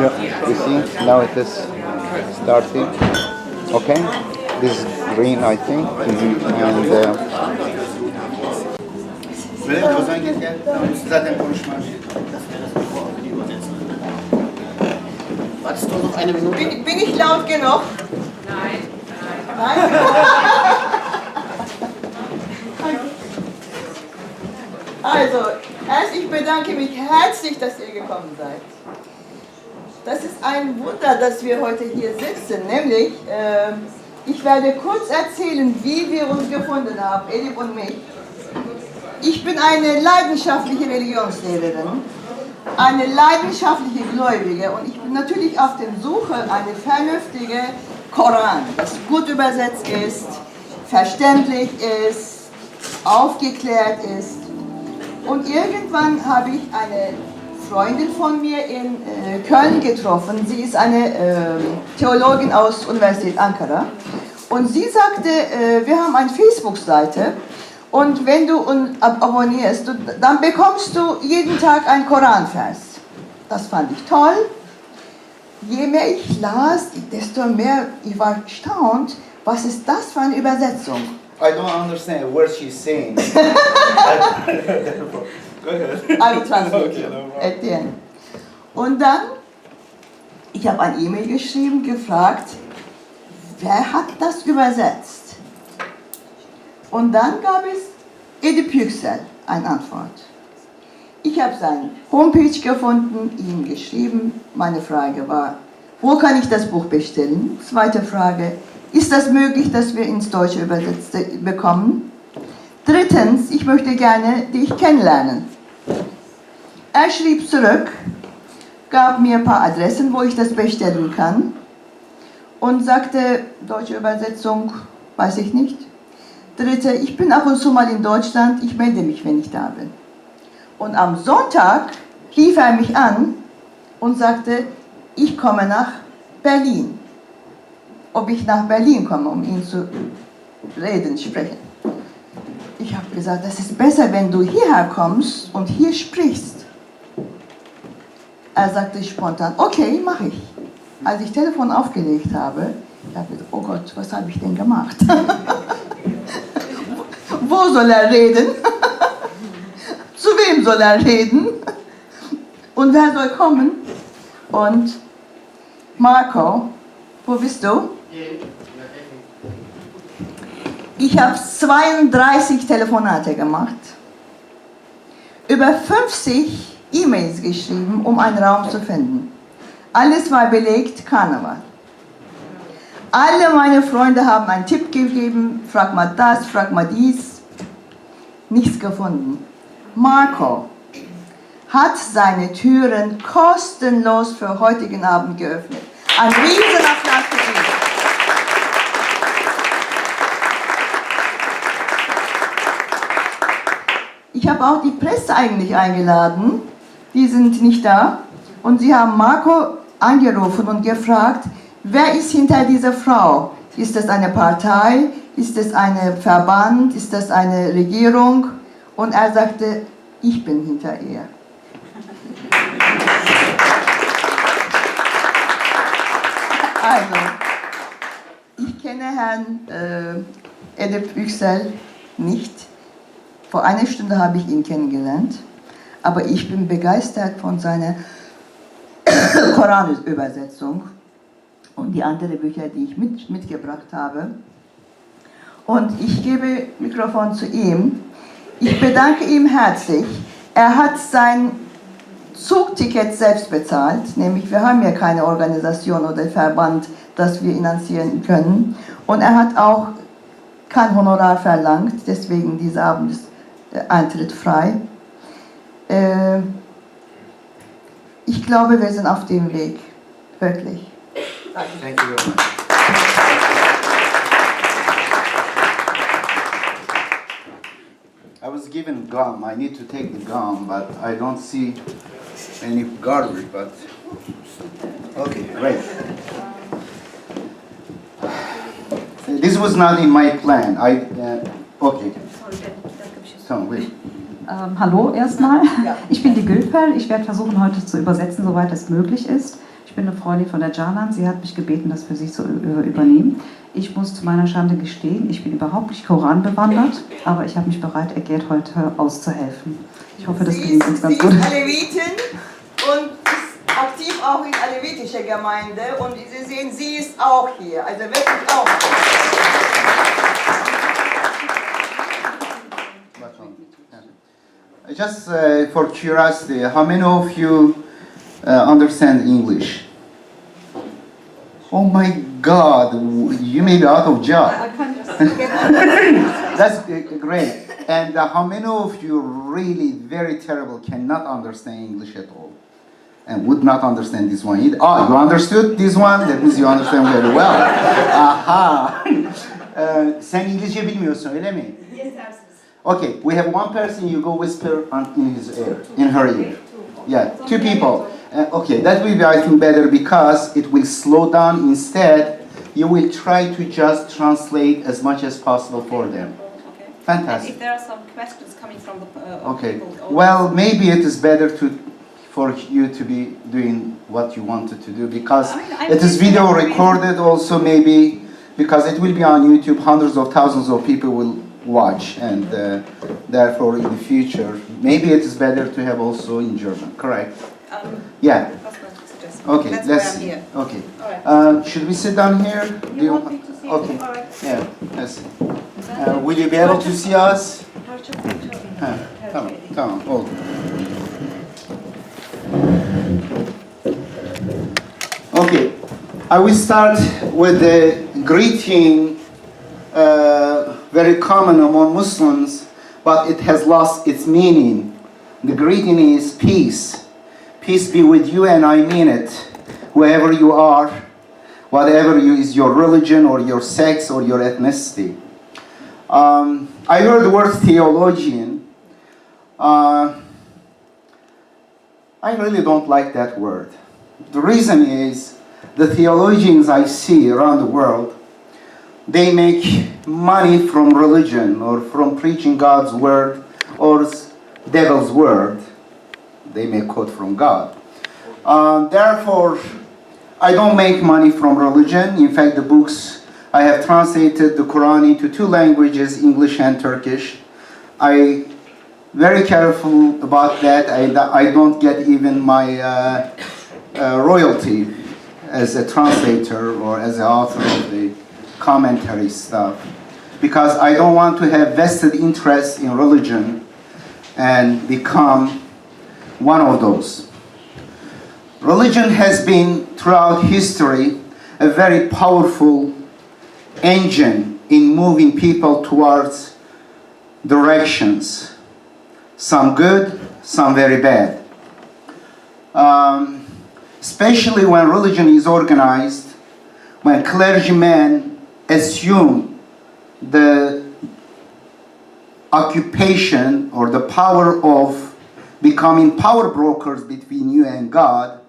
Yeah. You see, now it is starting. Okay, this is green, I think, and Böyle Ozan gel. Zaten konuşma. Wartest du noch eine Minute? Bin ich laut genug? Nein. Nein? Also, ich bedanke mich herzlich, dass ihr gekommen seid. Das ist ein Wunder, dass wir heute hier sitzen, nämlich, ich werde kurz erzählen, wie wir uns gefunden haben, Edip und mich. Ich bin eine leidenschaftliche Religionslehrerin, eine leidenschaftliche Gläubige und ich bin natürlich auf der Suche eine vernünftige Koran, das gut übersetzt ist, verständlich ist, aufgeklärt ist. Und irgendwann habe ich eine Freundin von mir in Köln getroffen. Sie ist eine Theologin aus Universität Ankara. Und sie sagte, wir haben eine Facebook-Seite und wenn du uns abonnierst, dann bekommst du jeden Tag einen Koranvers. Das fand ich toll. Je mehr ich las, desto mehr ich war erstaunt, was ist das für eine Übersetzung? I don't understand what she's saying. Go ahead. I will translate Okay, you no problem. at the end. Und dann, ich habe ein E-Mail geschrieben, gefragt, wer hat das übersetzt? Und dann gab es Edip Yüksel eine Antwort. Ich habe seine Homepage gefunden, ihm geschrieben. Meine Frage war, wo kann ich das Buch bestellen? Zweite Frage, ist das möglich, dass wir ins Deutsche übersetzt bekommen? Drittens, ich möchte gerne dich kennenlernen. Er schrieb zurück, gab mir ein paar Adressen, wo ich das bestellen kann und sagte, deutsche Übersetzung, weiß ich nicht. Dritte, ich bin ab und zu mal in Deutschland, ich melde mich, wenn ich da bin. Und am Sonntag rief er mich an und sagte, ich komme nach Berlin. Ob ich nach Berlin komme, um ihn zu sprechen. Ich habe gesagt, das ist besser, wenn du hierher kommst und hier sprichst. Er sagte spontan, okay, mache ich. Als ich das Telefon aufgelegt habe, dachte ich, oh Gott, was habe ich denn gemacht? Wo soll er reden? Zu wem soll er reden? Und wer soll kommen? Und Marco, wo bist du? Ich habe 32 Telefonate gemacht, über 50 E-Mails geschrieben, um einen Raum zu finden. Alles war belegt, Karneval. Alle meine Freunde haben einen Tipp gegeben, frag mal das, frag mal dies. Nichts gefunden. Marco hat seine Türen kostenlos für heutigen Abend geöffnet. Ein Riesenapplaus für ihn. Ich habe auch die Presse eigentlich eingeladen, die sind nicht da. Und sie haben Marco angerufen und gefragt, wer ist hinter dieser Frau? Ist das eine Partei? Ist das ein Verband? Ist das eine Regierung? Und er sagte, ich bin hinter ihr. Also, ich kenne Herrn Edip Yüksel nicht. Vor einer Stunde habe ich ihn kennengelernt, aber ich bin begeistert von seiner Koranübersetzung und die anderen Bücher, die ich mitgebracht habe. Und ich gebe Mikrofon zu ihm. Ich bedanke ihm herzlich. Er hat sein Zugticket selbst bezahlt, nämlich wir haben ja keine Organisation oder Verband, das wir finanzieren können. Und er hat auch kein Honorar verlangt, deswegen dieser Abend ist der Eintritt frei. Ich glaube, wir sind auf dem Weg, wirklich. Thank you very much. I was given gum. I need to take the gum, but I don't see any garbage. But okay, great. This was not in my plan. Okay. So, wait. Hallo erstmal, ich bin die Gülper, ich werde versuchen heute zu übersetzen, soweit es möglich ist. Ich bin eine Freundin von der Canan. Sie hat mich gebeten, das für sie zu übernehmen. Ich muss zu meiner Schande gestehen, ich bin überhaupt nicht Koran bewandert, aber ich habe mich bereit erklärt, heute auszuhelfen. Ich hoffe, das gelingt uns ganz gut. Sie ist Alevitin und ist aktiv auch in alevitischer Gemeinde. Und Sie sehen, sie ist auch hier. Also wirklich auch. Just for curiosity, how many of you understand English? Oh my God, you may be out of job. That's great. And how many of you really very terrible cannot understand English at all? And would not understand this one either? Oh, you understood this one? That means you understand very well. Aha. Sen İngilizce bilmiyorsun, öyle mi? Yetersiz. Okay, we have one person, you go whisper in his ear, in her ear. Yeah, two people. Okay, that will be, I think, better because it will slow down. Instead, you will try to just translate as much as possible for them. Okay. Fantastic. And if there are some questions coming from the Okay. people, Well, maybe it is better for you to be doing what you wanted to do because it is video recorded also maybe because it will be on YouTube. Hundreds of thousands of people will watch and therefore in the future maybe it is better to have also in German. Correct? Yeah. That's what I suggest. Okay. That's Let's why I'm see. here. Okay. All right. Should we sit down here? Do You want me to see? Okay. All right. Yeah. Let's see. Will you be able to see us? Ha, tamam, oldu. Okay, I will start with the greeting, very common among Muslims, but it has lost its meaning. The greeting is peace. Peace be with you, and I mean it. Wherever you are, whatever is your religion or your sex or your ethnicity. I heard the word theologian. I really don't like that word. The reason is the theologians I see around the world, they make money from religion or from preaching God's word or devil's word. They may quote from God. Therefore, I don't make money from religion. In fact, the books, I have translated the Quran into 2 languages, English and Turkish. I very careful about that. I don't get even my royalty as a translator or as an author of the commentary stuff because I don't want to have vested interest in religion and become one of those. Religion has been throughout history a very powerful engine in moving people towards directions, some good, some very bad. Especially when religion is organized, when clergymen assume the occupation or the power of becoming power brokers between you and God,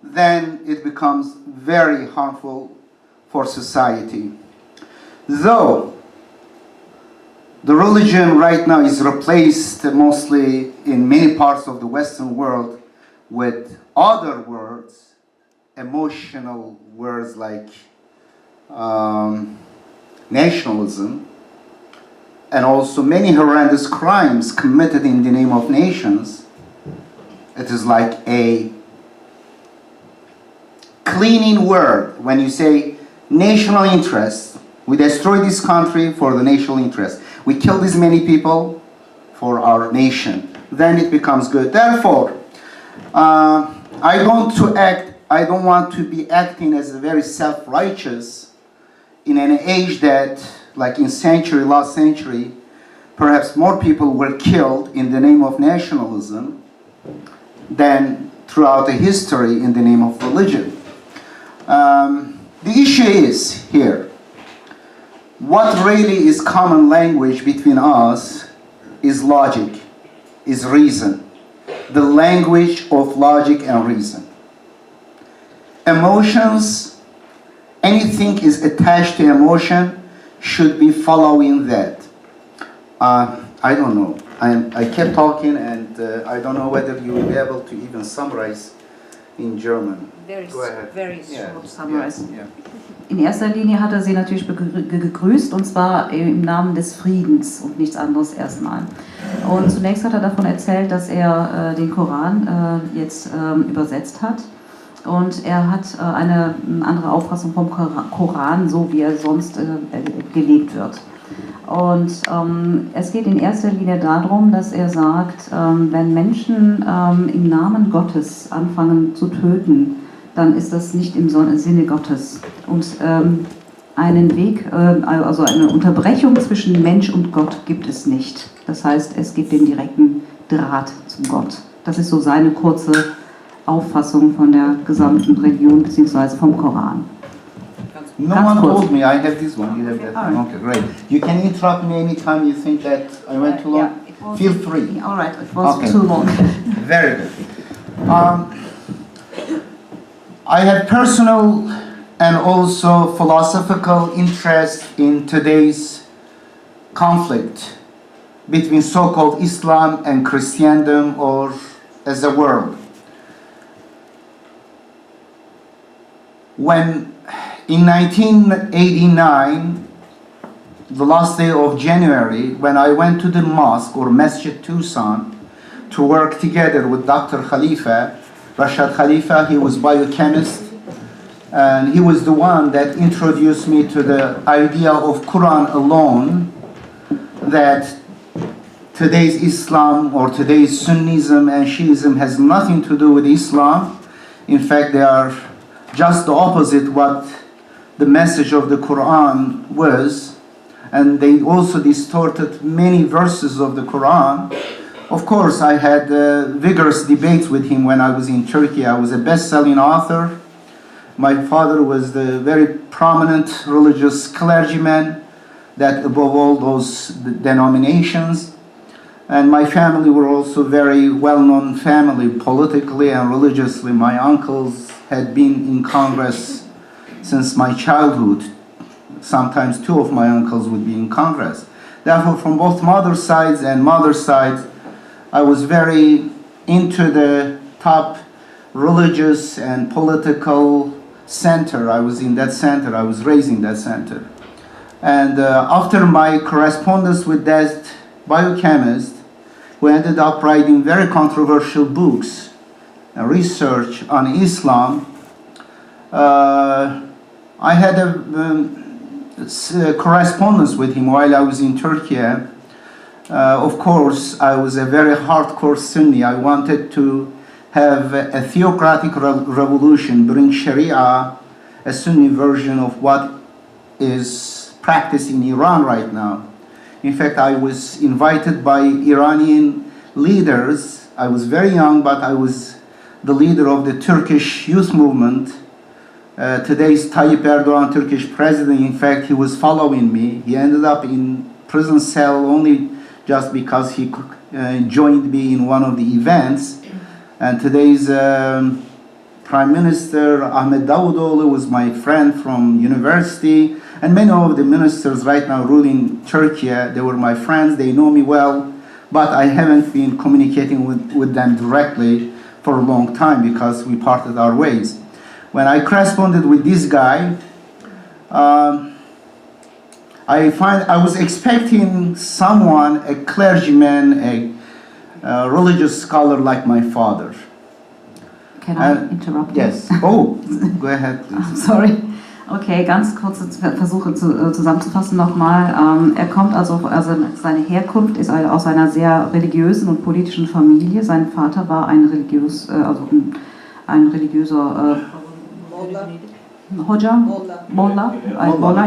then it becomes very harmful for society. Though the religion right now is replaced mostly in many parts of the Western world with other words, emotional words like nationalism, and also many horrendous crimes committed in the name of nations. It is like a cleaning word when you say national interest. We destroy this country for the national interest. We kill these many people for our nation. Then it becomes good. Therefore, I don't want to be acting as a very self-righteous in an age that, like in last century, perhaps more people were killed in the name of nationalism than throughout the history in the name of religion. The issue is here, what really is common language between us is logic, is reason. The language of logic and reason. Emotions, anything is attached to emotion should be following that. I don't know. I kept talking and I don't know whether you will be able to even summarize in German. Very, Go ahead. very Yeah. short. Summarize. Yeah. In erster Linie hat er sie natürlich gegrüßt, und zwar im Namen des Friedens und nichts anderes erstmal. Und zunächst hat er davon erzählt, dass er den Koran jetzt übersetzt hat. Und er hat eine andere Auffassung vom Koran, so wie er sonst gelebt wird. Und es geht in erster Linie darum, dass er sagt, wenn Menschen im Namen Gottes anfangen zu töten, dann ist das nicht im Sinne Gottes. Und einen Weg, also eine Unterbrechung zwischen Mensch und Gott gibt es nicht. Das heißt, es gibt den direkten Draht zum Gott. Das ist so seine kurze Auffassung von der gesamten Religion bzw. vom Koran. No Ganz one kurz. told me. I have this one. You have that one. Alright. Okay, great. You can interrupt me anytime you think that I went too long. Yeah, it was- Feel free. All right, it was Okay. too long. Very good. I have personal and also philosophical interest in today's conflict between so-called Islam and Christendom, or as a world. When in 1989, the last day of January, when I went to the mosque or Masjid Tucson to work together with Dr. Khalifa, Rashad Khalifa, he was biochemist, and he was the one that introduced me to the idea of Quran alone, that today's Islam or today's Sunnism and Shiism has nothing to do with Islam. In fact, they are just the opposite what the message of the Quran was, and they also distorted many verses of the Quran. Of course, I had vigorous debates with him when I was in Turkey. I was a best-selling author. My father was the very prominent religious clergyman that above all those denominations. And my family were also very well-known family politically and religiously. My uncles had been in Congress since my childhood. Sometimes two of my uncles would be in Congress. Therefore, from both mother's sides and mother's sides, I was very into the top religious and political center. I was in that center. I was raised in that center. And after my correspondence with that biochemist, who ended up writing very controversial books and research on Islam, I had a correspondence with him while I was in Turkey. Of course, I was a very hardcore Sunni. I wanted to have a theocratic revolution, bring Sharia, a Sunni version of what is practiced in Iran right now. In fact, I was invited by Iranian leaders. I was very young, but I was the leader of the Turkish youth movement. Today's Tayyip Erdogan, Turkish president, in fact, he was following me. He ended up in prison cell only just because he joined me in one of the events. And today's Prime Minister Ahmed Davutoğlu was my friend from university. And many of the ministers right now ruling Turkey, they were my friends, they know me well. But I haven't been communicating with them directly for a long time because we parted our ways. When I corresponded with this guy, I was expecting someone, a clergyman, a religious scholar like my father. Can I interrupt you? Yes. Oh, go ahead, please. Sorry. Okay, ganz kurze Versuche zusammenzufassen nochmal. Er kommt also seine Herkunft ist aus einer sehr religiösen und politischen Familie. Sein Vater war ein religiöser Mullah,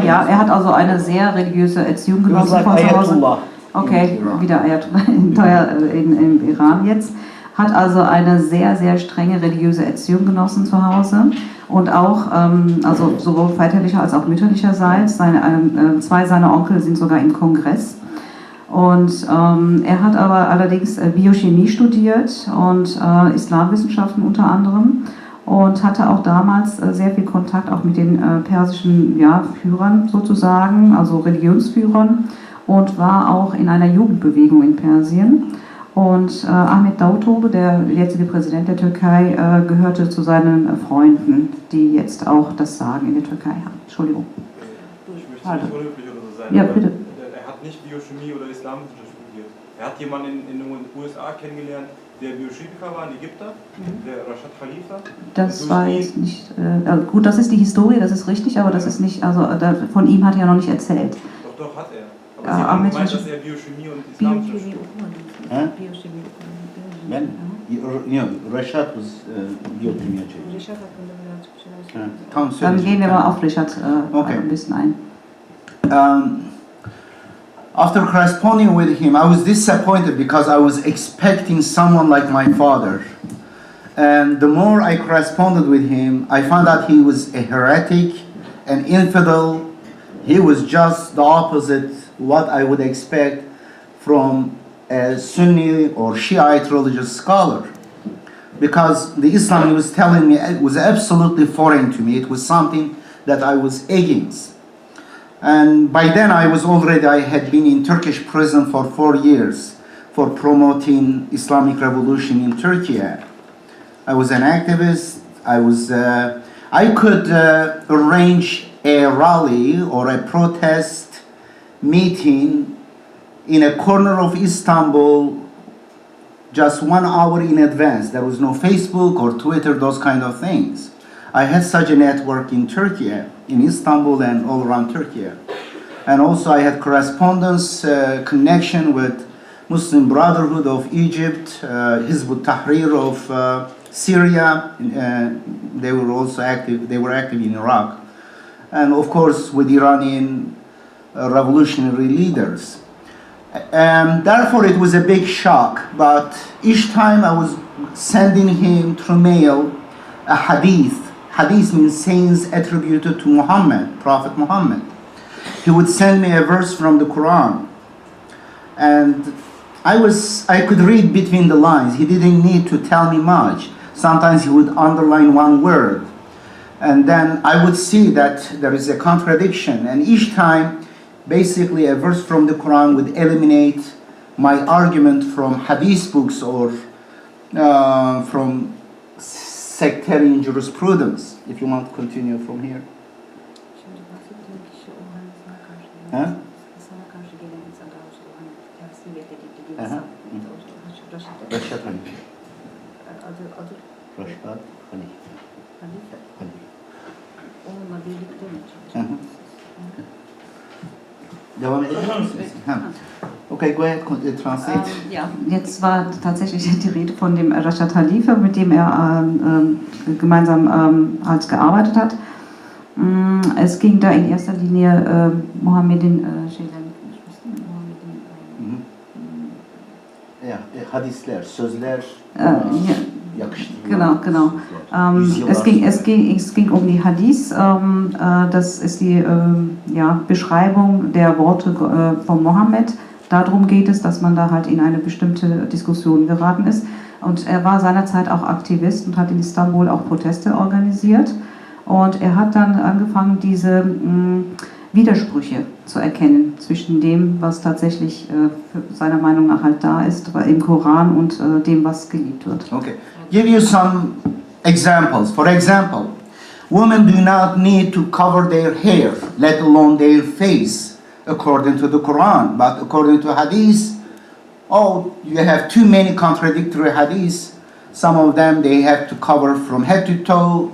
ja. Er hat also eine sehr religiöse Erziehung genossen von zu Hause. Okay, wieder Ayatollah im Iran jetzt. Hat also eine sehr, sehr strenge religiöse Erziehung genossen zu Hause und auch, also sowohl väterlicher als auch mütterlicherseits. Zwei seiner Onkel sind sogar im Kongress. Und er hat aber allerdings Biochemie studiert und Islamwissenschaften unter anderem und hatte auch damals sehr viel Kontakt auch mit den persischen Führern sozusagen, also Religionsführern, und war auch in einer Jugendbewegung in Persien. Und Ahmet Davutoğlu, der jetzige Präsident der Türkei, gehörte zu seinen Freunden, die jetzt auch das Sagen in der Türkei haben. Entschuldigung. Ich möchte nicht unhöflich oder so sein. Ja, aber bitte. Er hat nicht Biochemie oder Islamwissenschaft studiert. Er hat jemanden in den USA kennengelernt, der Biochemiker war, ein Ägypter, der Rashad Khalifa. Das war jetzt nicht, gut, das ist die Historie, das ist richtig, aber das ist nicht, also von ihm hat er noch nicht erzählt. Doch, hat er. Aber Ja, Sie haben Ahmet gemeint, Hoca- dass er Biochemie und Islamwissenschaft studiert. Ha? Ben, Reşat was biyokimya çevirdi. Ha. Tamam, Dann söyle. gehen wir mal auf Richard Okay. ein bisschen ein. After corresponding with him, I was disappointed because I was expecting someone like my father. And the more I corresponded with him, I found out he was a heretic, an infidel. He was just the opposite what I would expect from a Sunni or Shiite religious scholar. Because the Islam he was telling me it was absolutely foreign to me. It was something that I was against. And by then I had been in Turkish prison for 4 years for promoting Islamic revolution in Turkey. I was an activist. I could arrange a rally or a protest meeting in a corner of Istanbul just 1 hour in advance. There was no Facebook or Twitter, those kind of things. I had such a network in Turkey, in Istanbul and all around Turkey. And also I had correspondence, connection with Muslim Brotherhood of Egypt, Hizb ut-Tahrir of Syria. They were also active, they were active in Iraq. And of course with Iranian revolutionary leaders. Therefore it was a big shock, but each time I was sending him through mail a hadith. Hadith means sayings attributed to Muhammad, Prophet Muhammad. He would send me a verse from the Quran. And I could read between the lines. He didn't need to tell me much. Sometimes he would underline one word. And then I would see that there is a contradiction. And each time, basically a verse from the Quran would eliminate my argument from hadith books or from sectarian jurisprudence. If you want to continue from here. Huh? Aha. Reşat Hanife. Reşat Hanife. Onunla birlikte mi Aha. Devam edebilir misiniz? Ha. Okay, go ahead, translate. Ja, jetzt war tatsächlich die Rede von dem Rashad Khalifa, mit dem er gemeinsam halt gearbeitet hat. Es ging da in erster Linie Mohammedin Ja, hadisler, sözler, Genau, genau. Es ging um die Hadith. Das ist die Beschreibung der Worte von Mohammed. Darum geht es, dass man da halt in eine bestimmte Diskussion geraten ist. Und er war seinerzeit auch Aktivist und hat in Istanbul auch Proteste organisiert. Und er hat dann angefangen, diese Widersprüche zu erkennen zwischen dem, was tatsächlich seiner Meinung nach halt da ist, im Koran und dem, was geliebt wird. Okay. Give you some examples. For example, women do not need to cover their hair, let alone their face, according to the Quran. But according to Hadith, you have too many contradictory Hadiths. Some of them they have to cover from head to toe.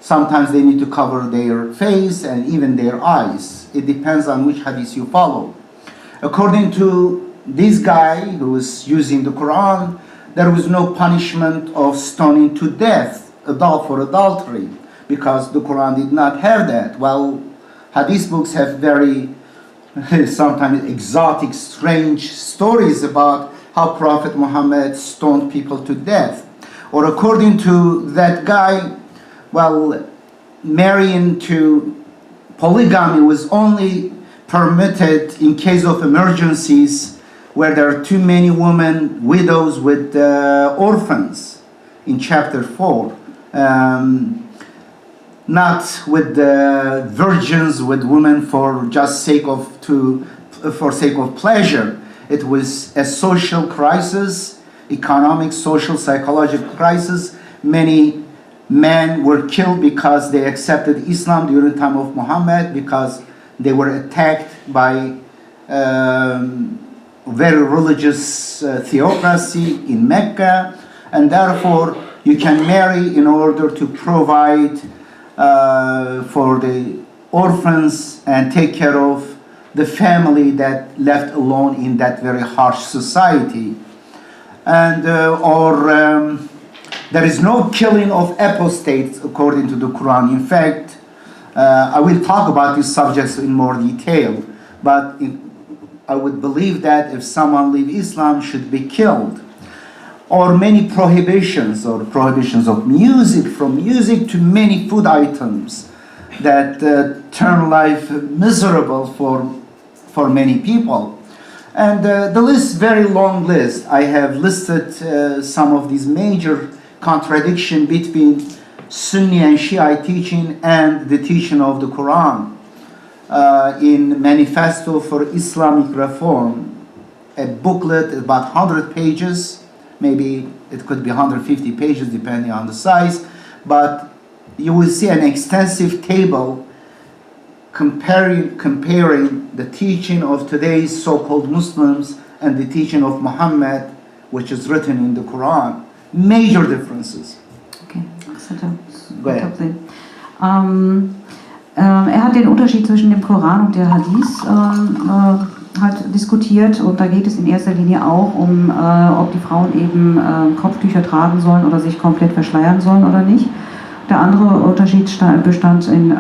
Sometimes they need to cover their face and even their eyes. It depends on which Hadith you follow. According to this guy who was using the Quran, there was no punishment of stoning to death for adultery because the Quran did not have that. Well, Hadith books have very sometimes exotic, strange stories about how Prophet Muhammad stoned people to death. Or according to that guy, well, marrying to polygamy was only permitted in case of emergencies where there are too many women, widows with orphans in chapter 4. Not with the virgins, with women for sake of pleasure. It was a social crisis economic, social, psychological crisis. Many men were killed because they accepted Islam during the time of Muhammad, because they were attacked by very religious theocracy in Mecca, and therefore you can marry in order to provide for the orphans and take care of the family that left alone in that very harsh society. And there is no killing of apostates according to the Quran. In fact, I will talk about these subjects in more detail, but I would believe that if someone leaves Islam, should be killed. Or many prohibitions, or prohibitions of music, from music to many food items that turn life miserable for many people. And the list, very long list. I have listed some of these major contradictions between Sunni and Shiite teaching and the teaching of the Quran. In Manifesto for Islamic Reform, a booklet about 100 pages, maybe it could be 150 pages depending on the size, but you will see an extensive table comparing the teaching of today's so-called Muslims and the teaching of Muhammad, which is written in the Quran. Major differences. Okay, Go ahead. Er hat den Unterschied zwischen dem Koran und der Hadith halt diskutiert, und da geht es in erster Linie auch um, ob die Frauen eben Kopftücher tragen sollen oder sich komplett verschleiern sollen oder nicht. Der andere Unterschied bestand in,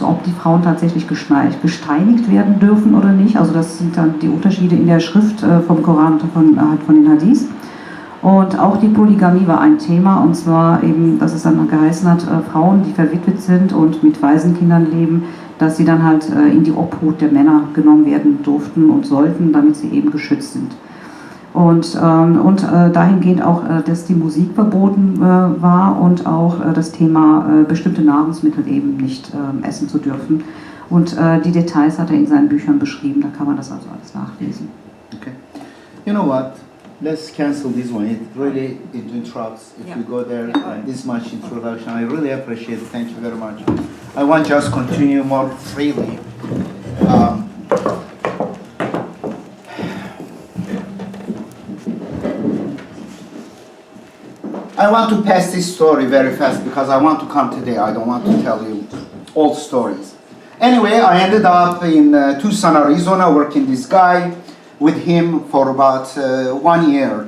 ob die Frauen tatsächlich gesteinigt werden dürfen oder nicht. Also das sind dann die Unterschiede in der Schrift vom Koran und von den Hadith. Und auch die Polygamie war ein Thema, und zwar eben, dass es dann geheißen hat, Frauen, die verwitwet sind und mit Waisenkindern leben, dass sie dann halt in die Obhut der Männer genommen werden durften und sollten, damit sie eben geschützt sind. Und dahingehend auch, dass die Musik verboten war, und auch das Thema bestimmte Nahrungsmittel eben nicht essen zu dürfen. Und die Details hat er in seinen Büchern beschrieben, da kann man das also alles nachlesen. Okay. You know what? Let's cancel this one. It really interrupts if you go there this much introduction. I really appreciate it. Thank you very much. I want just continue more freely. I want to pass this story very fast because I want to come today. I don't want to tell you old stories. Anyway, I ended up in Tucson, Arizona, working this guy with him for about 1 year.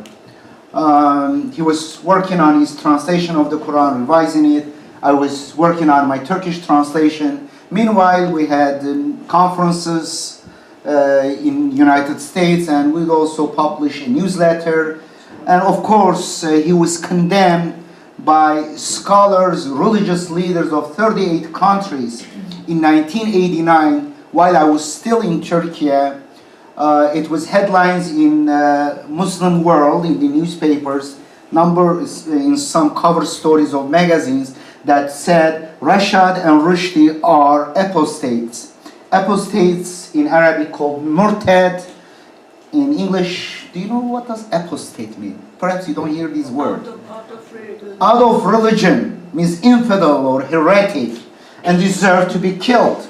He was working on his translation of the Quran, revising it. I was working on my Turkish translation. Meanwhile, we had conferences in United States, and we'd also publish a newsletter. And of course, he was condemned by scholars, religious leaders of 38 countries in 1989, while I was still in Turkey. It was headlines in Muslim world, in the newspapers, in some cover stories of magazines that said Rashad and Rushdie are apostates. Apostates in Arabic called murtad. In English, do you know what does apostate mean? Perhaps you don't hear these words. Out of religion means infidel or heretic and deserve to be killed.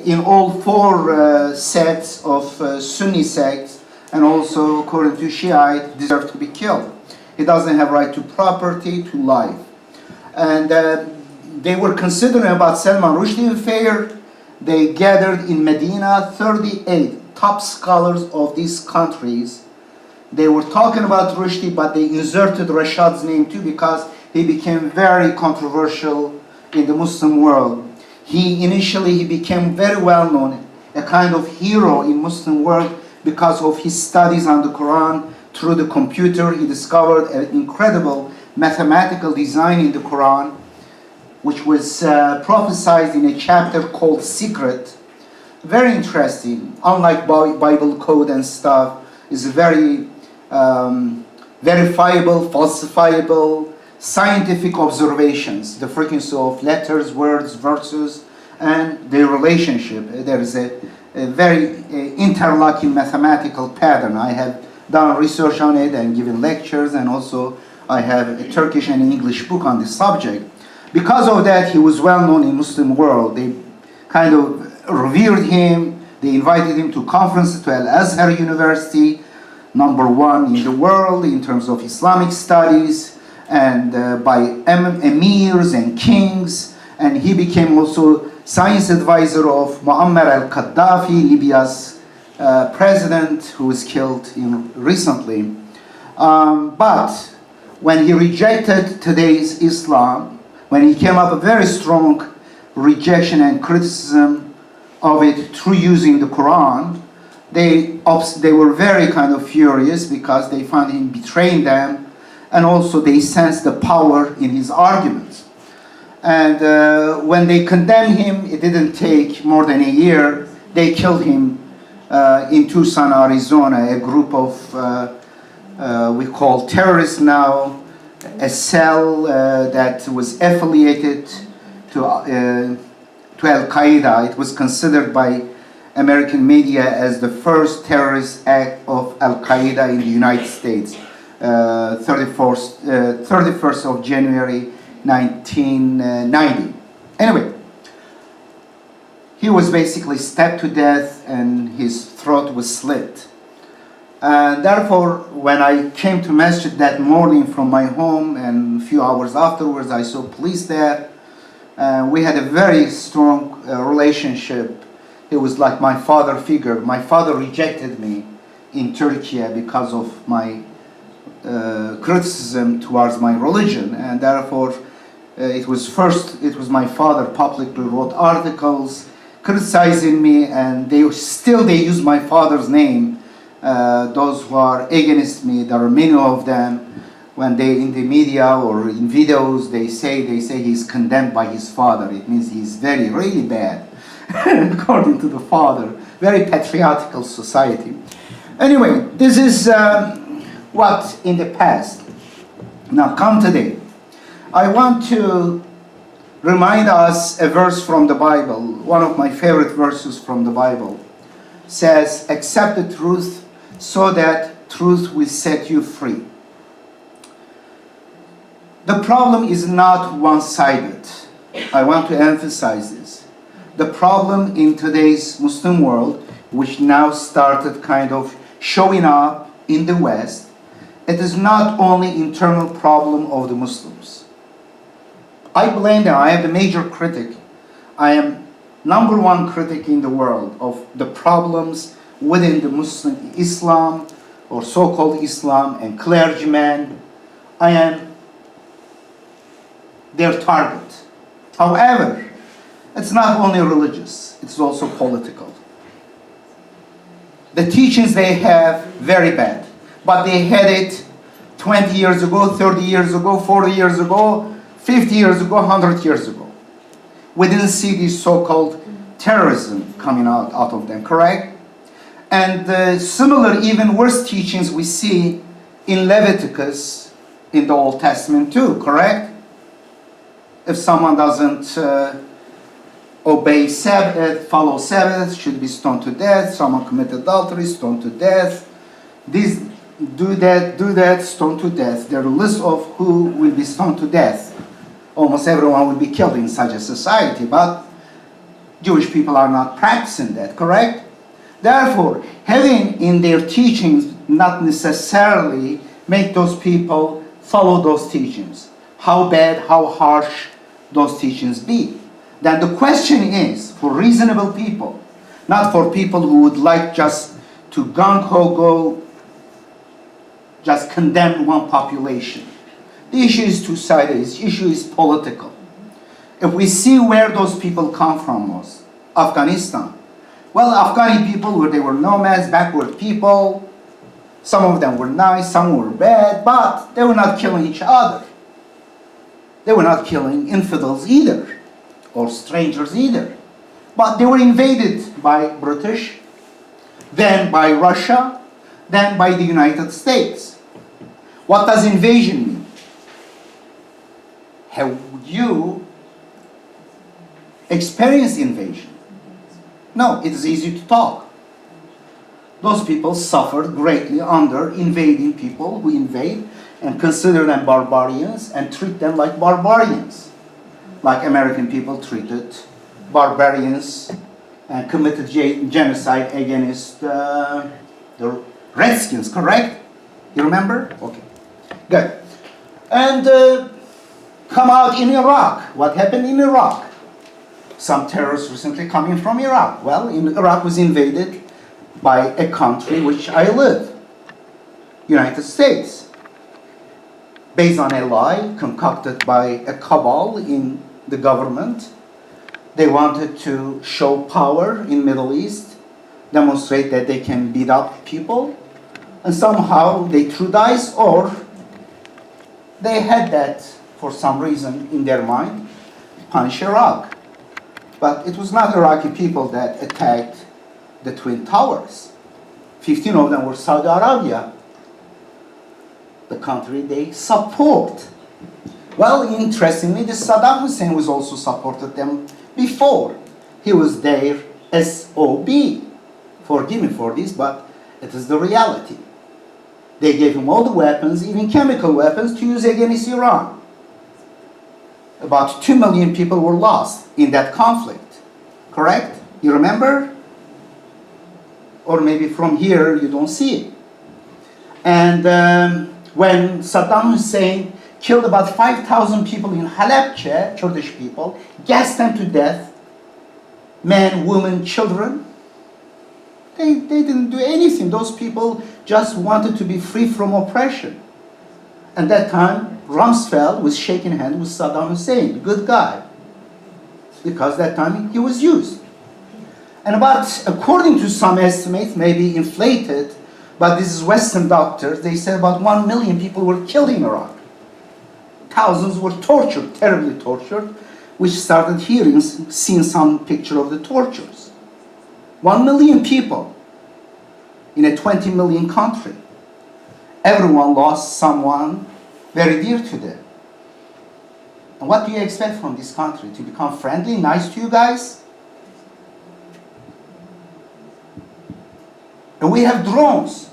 In all four sects of Sunni sects, and also according to Shiite, deserve to be killed. He doesn't have right to property, to life. And they were considering about Salman Rushdie affair. They gathered in Medina 38 top scholars of these countries. They were talking about Rushdie, but they inserted Rashad's name too because he became very controversial in the Muslim world. He became very well known, a kind of hero in Muslim world because of his studies on the Quran. Through the computer, he discovered an incredible mathematical design in the Quran, which was prophesied in a chapter called Secret. Very interesting. Unlike Bible code and stuff, is very verifiable, falsifiable, scientific observations, the frequency of letters, words, verses, and their relationship. There is a very interlocking mathematical pattern. I have done research on it and given lectures, and also I have a Turkish and English book on this subject. Because of that, he was well known in Muslim world. They kind of revered him. They invited him to conferences to Al-Azhar University, #1 in the world in terms of Islamic studies, and by emirs and kings. And he became also science advisor of Muammar al-Gaddafi, Libya's president, who was killed recently. But when he rejected today's Islam, when he came up a very strong rejection and criticism of it through using the Quran, they were very kind of furious because they found him betraying them, and also they sensed the power in his arguments. And when they condemned him, it didn't take more than a year. They killed him in Tucson, Arizona. A group of we call terrorists now, a cell that was affiliated to Al-Qaeda. It was considered by American media as the first terrorist act of Al-Qaeda in the United States, 31st of January 1990. Anyway, he was basically stabbed to death and his throat was slit. And therefore, when I came to masjid that morning from my home, and a few hours afterwards I saw police there, we had a very strong relationship. It was like my father figure. My father rejected me in Turkey because of my criticism towards my religion, and therefore it was my father publicly wrote articles criticizing me, and they use my father's name. Those who are against me, there are many of them. When they in the media or in videos, they say he's condemned by his father. It means he's really bad, according to the father. Very patriarchal society. Anyway, this is what in the past. Now come today. I want to remind us a verse from the Bible. One of my favorite verses from the Bible says, "Accept the truth so that truth will set you free." The problem is not one-sided. I want to emphasize this. The problem in today's Muslim world, which now started kind of showing up in the West, it is not only internal problem of the Muslims. I blame them. I am the major critic. I am #1 critic in the world of the problems within the Muslim Islam or so-called Islam and clergymen. I am their target. However, it's not only religious, it's also political. The teachings they have, very bad. But they had it 20 years ago, 30 years ago, 40 years ago, 50 years ago, 100 years ago. We didn't see this so-called terrorism coming out of them, correct? And similar, even worse teachings we see in Leviticus in the Old Testament too, correct? If someone doesn't obey Sabbath, follow Sabbath, should be stoned to death. Someone commit adultery, stoned to death. These do that, stoned to death. There are a list of who will be stoned to death. Almost everyone will be killed in such a society, but Jewish people are not practicing that, correct? Therefore, having in their teachings not necessarily make those people follow those teachings. How bad, how harsh those teachings be. Then the question is for reasonable people, not for people who would like just to gung-ho go, just condemn one population. The issue is two-sided. The issue is political. If we see where those people come from, was Afghanistan. Well, Afghani people, they were nomads, backward people. Some of them were nice, some were bad, but they were not killing each other. They were not killing infidels either, or strangers either. But they were invaded by British, then by Russia, then by the United States. What does invasion mean? Have you experienced invasion? No, it is easy to talk. those people suffered greatly under invading people who invade and consider them barbarians and treat them like barbarians, like American people treated barbarians and committed genocide against the Redskins, correct? You remember? Okay, good. And come out in Iraq. What happened in Iraq? Some terrorists recently coming from Iraq. Well, Iraq was invaded by a country which I live, United States, based on a lie concocted by a cabal in the government. They wanted to show power in Middle East, demonstrate that they can beat up people, and somehow they threw dice, or they had that for some reason in their mind, punish Iraq. But it was not Iraqi people that attacked the Twin Towers. 15 of them were Saudi Arabia, the country they support. Well, interestingly, the Saddam Hussein was also supported them before. He was their SOB. Forgive me for this, but it is the reality. They gave him all the weapons, even chemical weapons, to use against Iran. About 2 million people were lost in that conflict. Correct? You remember? Or maybe from here you don't see it. And when Saddam Hussein killed about 5,000 people in Halabja, Kurdish people, gassed them to death, men, women, children, they didn't do anything. Those people just wanted to be free from oppression. And that time, Rumsfeld was shaking hands with Saddam Hussein, good guy, because that time he was used. And about, according to some estimates, maybe inflated, but this is Western doctors, they said about 1 million people were killed in Iraq. Thousands were tortured, terribly tortured, which started seeing some picture of the tortures. 1 million people in a 20 million country. Everyone lost someone very dear to them. And what do you expect from this country? To become friendly, nice to you guys? And we have drones.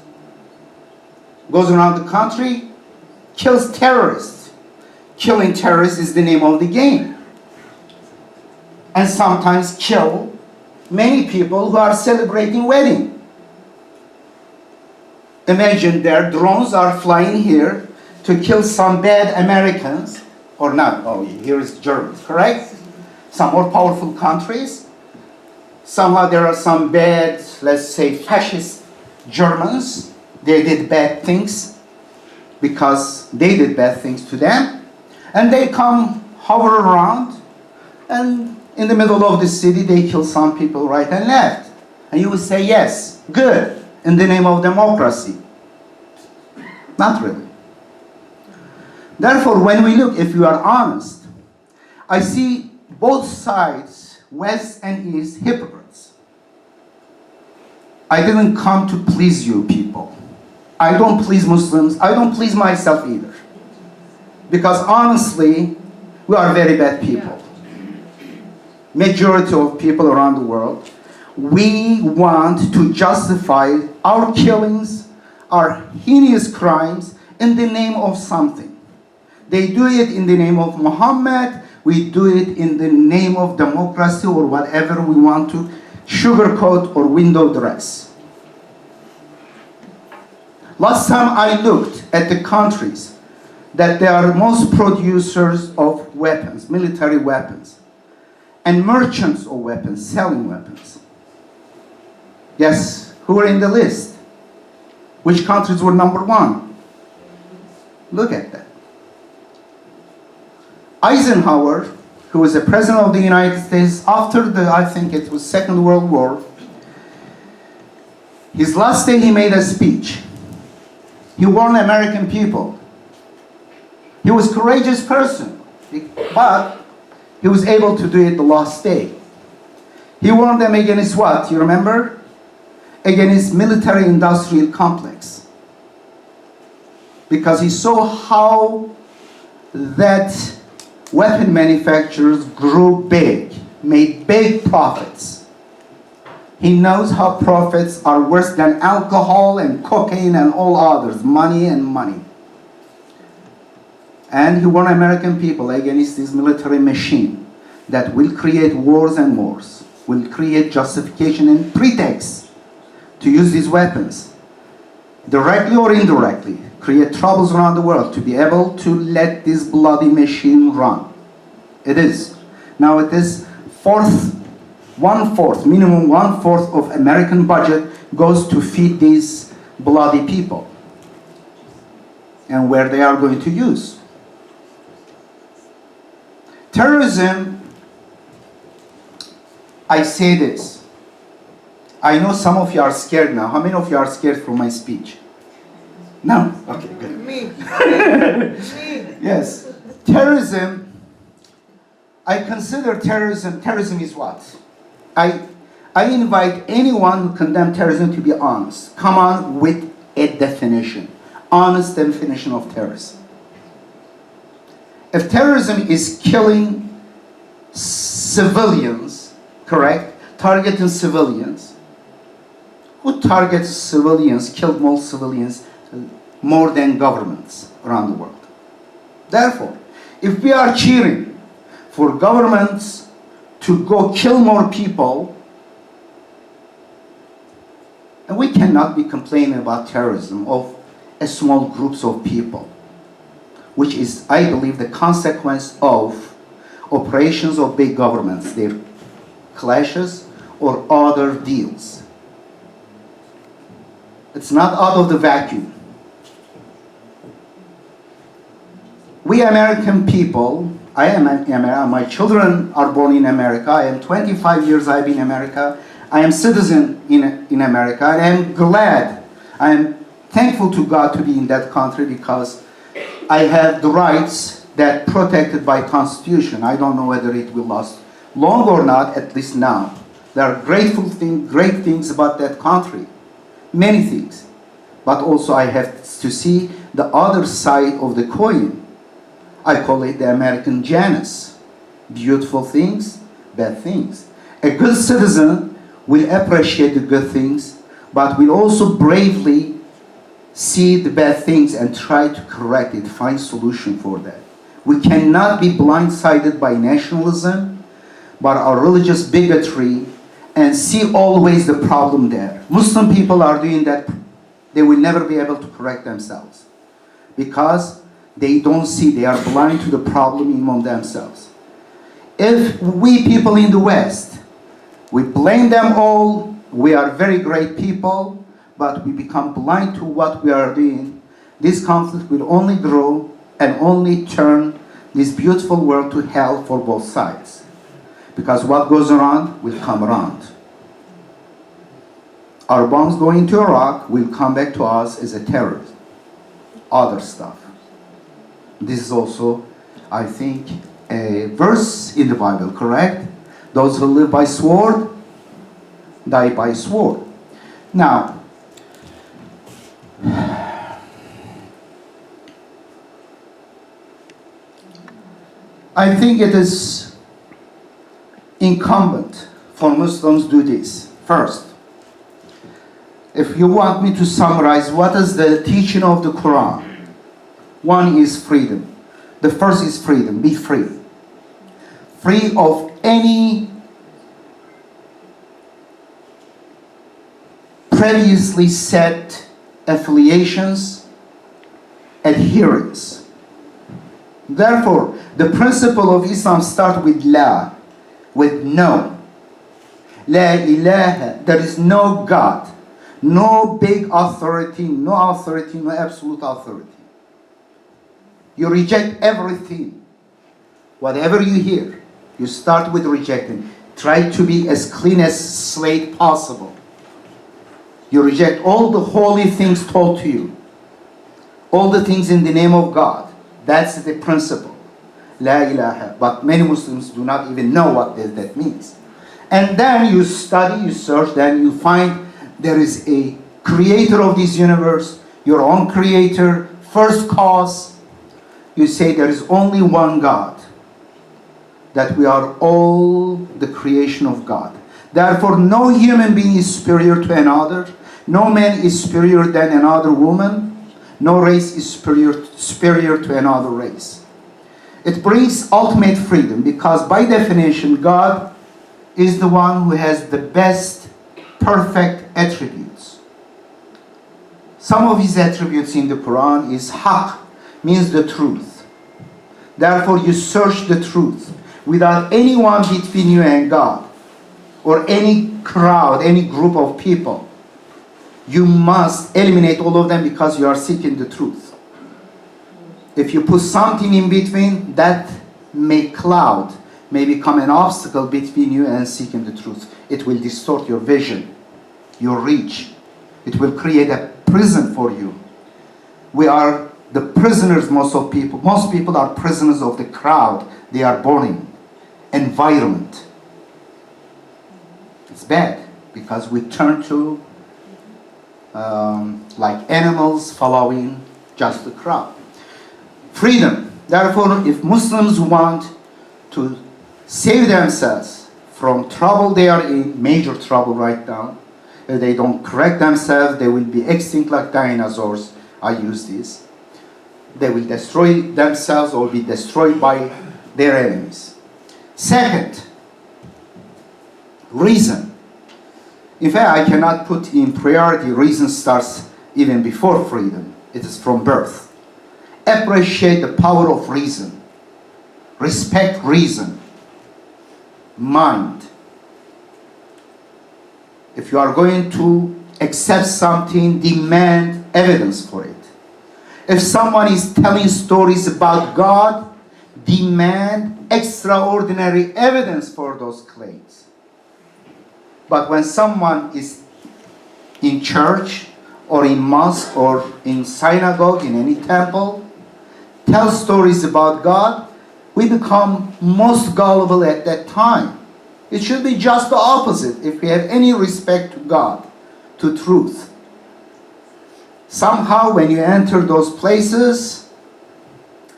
Goes around the country, kills terrorists. Killing terrorists is the name of the game. And sometimes kill many people who are celebrating wedding. Imagine their drones are flying here to kill some bad Americans, or not, oh, here is Germans, correct? Some more powerful countries. Somehow there are some bad, let's say, fascist Germans. They did bad things because they did bad things to them. And they come hover around, and in the middle of the city, they kill some people right and left. And you would say, yes, good, in the name of democracy. Not really. Therefore, when we look, if you are honest, I see both sides, West and East, hypocrites. I didn't come to please you people. I don't please Muslims. I don't please myself either. Because honestly, we are very bad people. Majority of people around the world, we want to justify our killings, our heinous crimes in the name of something. They do it in the name of Muhammad, we do it in the name of democracy or whatever we want to sugarcoat or window dress. Last time I looked at the countries that they are most producers of weapons, military weapons, and merchants of weapons, selling weapons. Guess who were in the list? Which countries were number one? Look at that. Eisenhower, who was the president of the United States after the, I think it was Second World War, his last day he made a speech. He warned American people. He was a courageous person, but he was able to do it the last day. He warned them against what? You remember? Against military-industrial complex. Because he saw how that weapon manufacturers grew big, made big profits. He knows how profits are worse than alcohol and cocaine and all others, money and money. And he warned American people against this military machine that will create wars and wars, will create justification and pretext to use these weapons, directly or indirectly, create troubles around the world to be able to let this bloody machine run. It is. Now it is minimum one-fourth of American budget goes to feed these bloody people and where they are going to use. Terrorism, I say this. I know some of you are scared now. How many of you are scared from my speech? No? Okay, good. Me. Yes. Terrorism, I consider terrorism is what? I invite anyone who condemns terrorism to be honest. Come on with a definition. Honest definition of terrorism. If terrorism is killing civilians, correct? Targeting civilians. Who targets civilians, killed more civilians, more than governments around the world? Therefore, if we are cheering for governments to go kill more people, and we cannot be complaining about terrorism of a small groups of people, which is, I believe, the consequence of operations of big governments, their clashes or other deals. It's not out of the vacuum. We American people, I am American, my children are born in America, I am 25 years I've been in America, I am citizen in America, and I am glad, I am thankful to God to be in that country because I have the rights that protected by Constitution. I don't know whether it will last long or not, at least now. There are great things about that country, many things. But also I have to see the other side of the coin. I call it the American Janus. Beautiful things, bad things. A good citizen will appreciate the good things, but will also bravely see the bad things and try to correct it, find solution for that. We cannot be blindsided by nationalism, but our religious bigotry, and see always the problem there. Muslim people are doing that. They will never be able to correct themselves because they don't see, they are blind to the problem among themselves. If we people in the West, we blame them all, we are very great people, but we become blind to what we are doing, this conflict will only grow and only turn this beautiful world to hell for both sides. Because what goes around will come around. Our bombs going to Iraq will come back to us as a terror. Other stuff. This is also, I think, a verse in the Bible, correct? Those who live by sword, die by sword. Now, I think it is incumbent for Muslims to do this. First, if you want me to summarize what is the teaching of the Quran, one is freedom. The first is freedom, be free. Free of any previously set affiliations, adherence. Therefore, the principle of Islam starts with La, with no. La ilaha, there is no God, no big authority, no absolute authority. You reject everything. Whatever you hear, you start with rejecting. Try to be as clean as slate possible. You reject all the holy things told to you. All the things in the name of God. That's the principle. La ilaha. But many Muslims do not even know what that means. And then you study, you search, then you find there is a creator of this universe, your own creator, first cause. You say there is only one God. That we are all the creation of God. Therefore, no human being is superior to another. No man is superior than another woman. No race is superior to another race. It brings ultimate freedom because by definition, God is the one who has the best, perfect attributes. Some of his attributes in the Quran is haq, means the truth. Therefore, you search the truth without anyone between you and God, or any crowd, any group of people. You must eliminate all of them because you are seeking the truth. If you put something in between, that may cloud, may become an obstacle between you and seeking the truth. It will distort your vision, your reach. It will create a prison for you. We are the prisoners, most people are prisoners of the crowd they are born in. Environment. It's bad because we turn to like animals following just the crowd. Freedom. Therefore, if Muslims want to save themselves from trouble they are in, major trouble right now, if they don't correct themselves, they will be extinct like dinosaurs. I use this. They will destroy themselves or be destroyed by their enemies. Second, reason. In fact, I cannot put in priority. Reason starts even before freedom. It is from birth. Appreciate the power of reason. Respect reason. Mind. If you are going to accept something, demand evidence for it. If someone is telling stories about God, demand extraordinary evidence for those claims. But when someone is in church or in mosque or in synagogue, in any temple, tell stories about God, we become most gullible at that time. It should be just the opposite if we have any respect to God, to truth. Somehow when you enter those places,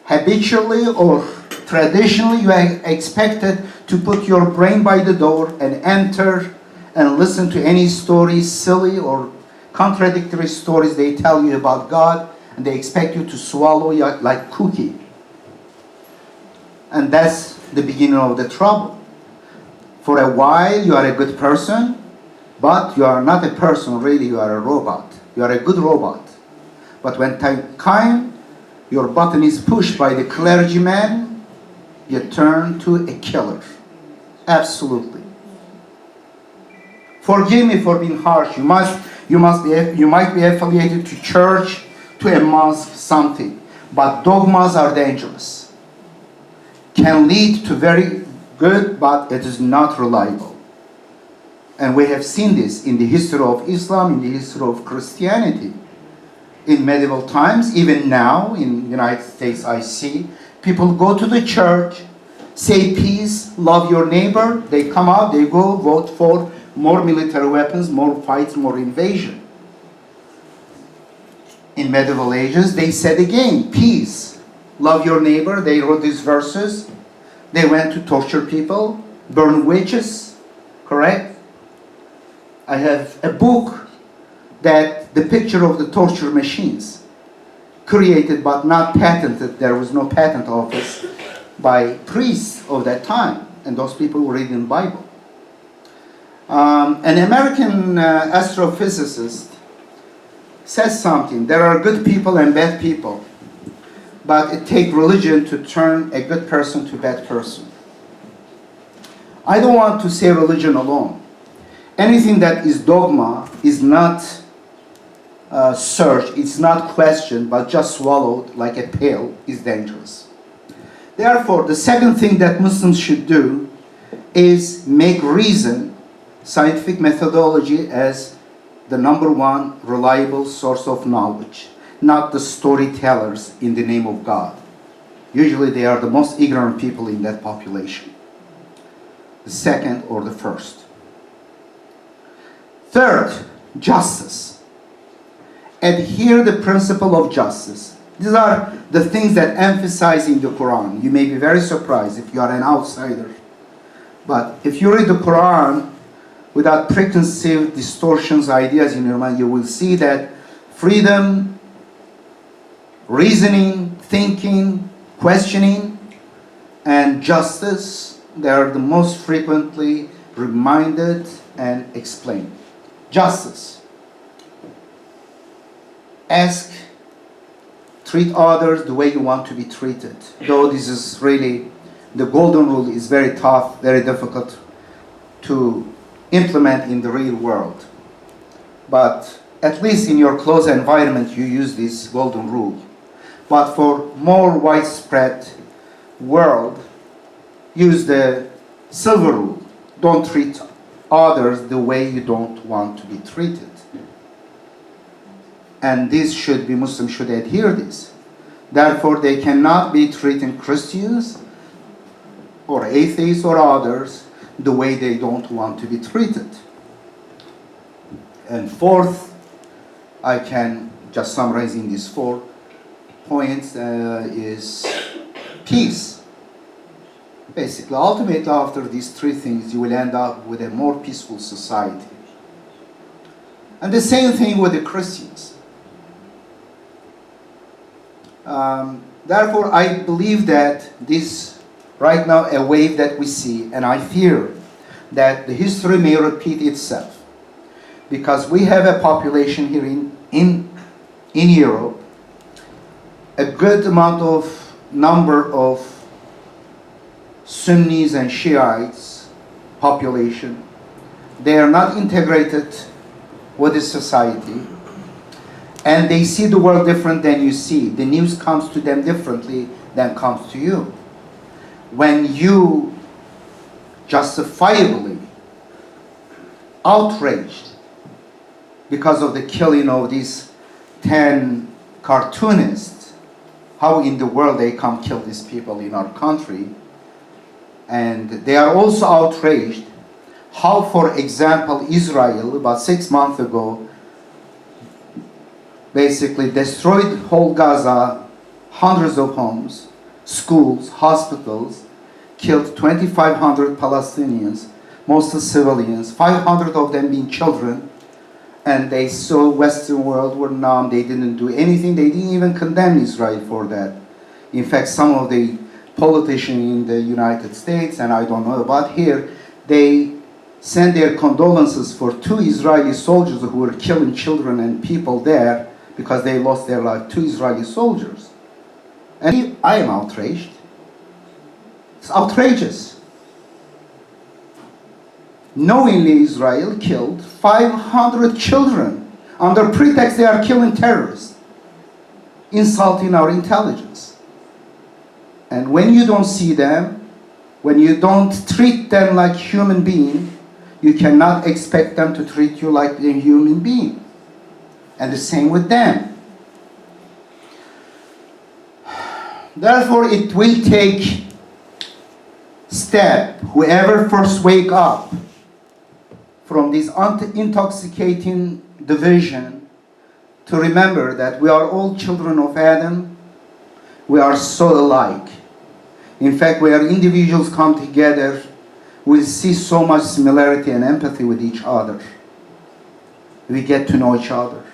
habitually or traditionally, you are expected to put your brain by the door and enter and listen to any stories, silly or contradictory stories they tell you about God, and they expect you to swallow it like cookie. And that's the beginning of the trouble. For a while, you are a good person, but you are not a person, really, you are a robot. You are a good robot. But when time your button is pushed by the clergyman, you turn to a killer. Absolutely. Forgive me for being harsh. You might be affiliated to church, to a mosque, something. But dogmas are dangerous. Can lead to very good, but it is not reliable. And we have seen this in the history of Islam, in the history of Christianity. In medieval times, even now in the United States, I see people go to the church, say peace, love your neighbor. They come out, they go vote for more military weapons, more fights, more invasion. In medieval ages, they said again, peace, love your neighbor. They wrote these verses. They went to torture people, burn witches, correct? I have a book that the picture of the torture machines, created but not patented. There was no patent office by priests of that time, and those people were reading the Bible. An American astrophysicist says something. There are good people and bad people, but it takes religion to turn a good person to a bad person. I don't want to say religion alone. Anything that is dogma is not searched, it's not questioned, but just swallowed like a pill is dangerous. Therefore, the second thing that Muslims should do is make reason, scientific methodology, as the number one reliable source of knowledge, not the storytellers in the name of God. Usually they are the most ignorant people in that population. The second or the first. Third, justice. Adhere the principle of justice. These are the things that emphasize in the Quran. You may be very surprised if you are an outsider. But if you read the Quran without preconceived distortions, ideas in your mind, you will see that freedom, reasoning, thinking, questioning, and justice, they are the most frequently reminded and explained. Justice. Ask, treat others the way you want to be treated. Though this is really, the golden rule is very tough, very difficult to implement in the real world. But at least in your close environment, you use this golden rule. But for more widespread world, use the silver rule. Don't treat others the way you don't want to be treated. And this should be, Muslims should adhere this. Therefore, they cannot be treating Christians or atheists or others the way they don't want to be treated. And fourth, I can just summarize in these 4 points, is peace. Basically, ultimately, after these 3 things, you will end up with a more peaceful society. And the same thing with the Christians. Therefore, I believe that this, right now, a wave that we see, and I fear that the history may repeat itself. Because we have a population here in Europe, a good amount of number of Sunnis and Shiites population. They are not integrated with the society, and they see the world different than you see. The news comes to them differently than comes to you. When you justifiably outraged because of the killing of these 10 cartoonists, how in the world they come kill these people in our country, and they are also outraged how, for example, Israel about 6 months ago basically destroyed whole Gaza, hundreds of homes, schools, hospitals, killed 2,500 Palestinians, mostly civilians, 500 of them being children, and they saw Western world were numb. They didn't do anything. They didn't even condemn Israel for that. In fact, some of the politicians in the United States, and I don't know about here, they sent their condolences for 2 Israeli soldiers who were killing children and people there because they lost their life, 2 Israeli soldiers. And I am outraged. It's outrageous. Knowingly, Israel killed 500 children under pretext they are killing terrorists, insulting our intelligence. And when you don't see them, when you don't treat them like human beings, you cannot expect them to treat you like a human being. And the same with them. Therefore, it will take step, whoever first wake up from this intoxicating division, to remember that we are all children of Adam. We are so alike. In fact, where individuals come together, we see so much similarity and empathy with each other. We get to know each other.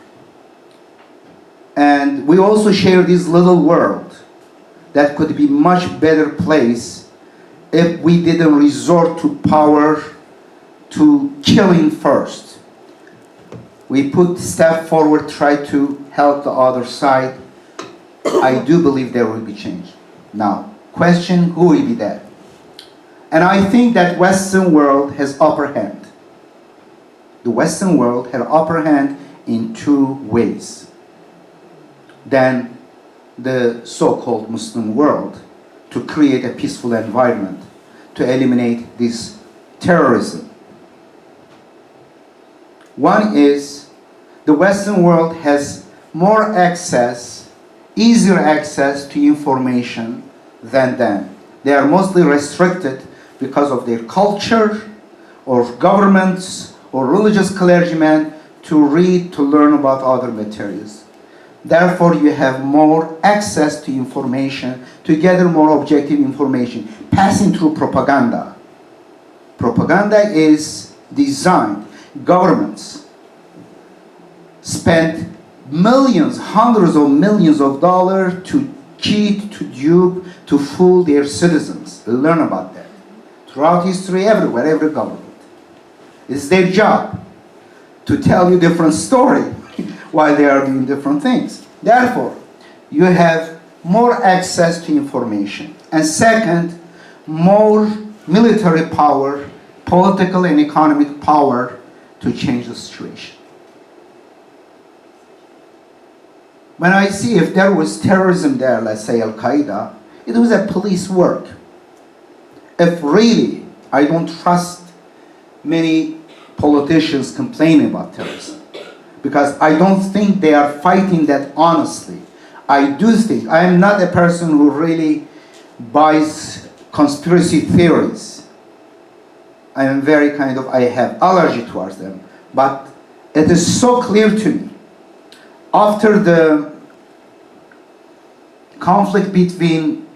And we also share this little world that could be much better place if we didn't resort to power, to killing first. We put step forward, try to help the other side. I do believe there will be change. Now, question, who will be that? And I think that Western world has upper hand. The Western world had upper hand in 2 ways than the so-called Muslim world, to create a peaceful environment, to eliminate this terrorism. One is the Western world has more access, easier access to information than them. They are mostly restricted because of their culture, or governments, or religious clergymen to read, to learn about other materials. Therefore, you have more access to information, to gather more objective information, passing through propaganda. Propaganda is designed. Governments spent millions, hundreds of millions of dollars to cheat, to dupe, to fool their citizens. We learn about that. Throughout history, everywhere, every government. It's their job to tell you different story while they are doing different things. Therefore, you have more access to information. And second, more military power, political and economic power to change the situation. When I see if there was terrorism there, let's say Al-Qaeda, it was a police work. If really, I don't trust many politicians complaining about terrorism, because I don't think they are fighting that honestly. I do think, I am not a person who really buys conspiracy theories. I am very I have allergy towards them. But it is so clear to me, after the conflict between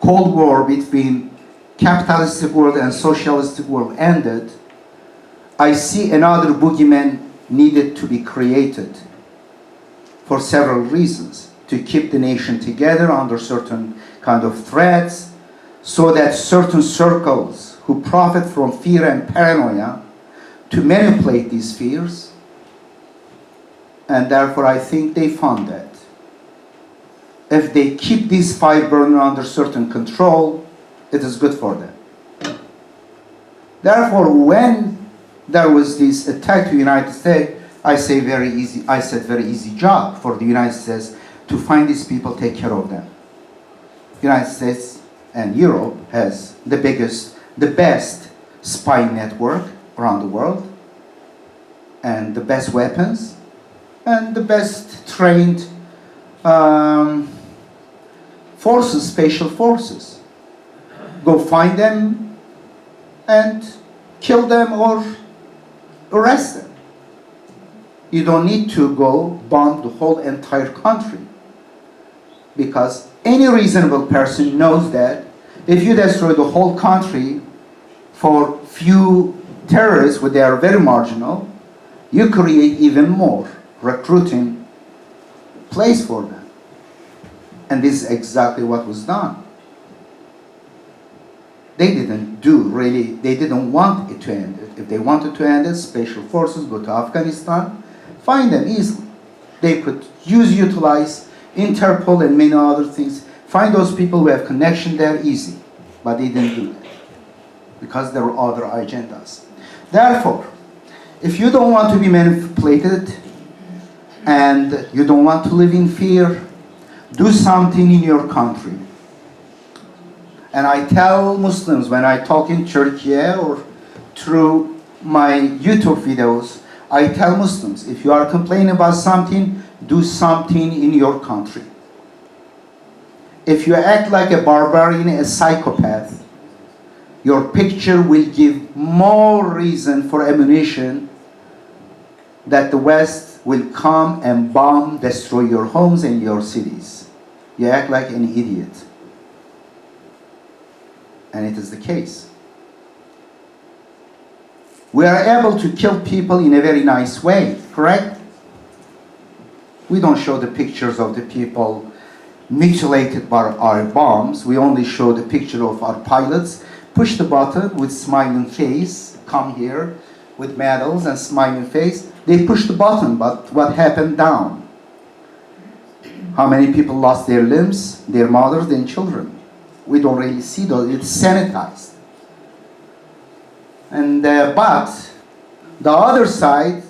Cold War between capitalistic world and socialistic world ended, I see another boogeyman needed to be created for several reasons. To keep the nation together under certain kind of threats, so that certain circles who profit from fear and paranoia to manipulate these fears, and therefore I think they found that if they keep this fire burning under certain control, it is good for them. Therefore, when there was this attack to the United States, I said very easy job for the United States to find these people, take care of them. The United States and Europe has the best spy network around the world, and the best weapons, and the best trained forces, special forces. Go find them and kill them or arrest them. You don't need to go bomb the whole entire country, because any reasonable person knows that if you destroy the whole country for few terrorists, where they are very marginal, you create even more recruiting place for them. And this is exactly what was done. They didn't want it to end it. If they wanted to end it, special forces go to Afghanistan, find them easily. They could utilize Interpol and many other things, find those people who have connection there easy. But they didn't do that, because there were other agendas. Therefore, if you don't want to be manipulated, and you don't want to live in fear, do something in your country. And I tell Muslims when I talk in Turkey or through my YouTube videos, I tell Muslims, if you are complaining about something, do something in your country. If you act like a barbarian, a psychopath, your picture will give more reason for ammunition that the West will come and bomb, destroy your homes and your cities. You act like an idiot. And it is the case. We are able to kill people in a very nice way, correct? We don't show the pictures of the people mutilated by our bombs. We only show the picture of our pilots push the button with smiling face, come here with medals and smiling face. They push the button, but what happened down? How many people lost their limbs, their mothers and children? We don't really see those. It's sanitized. And but the other side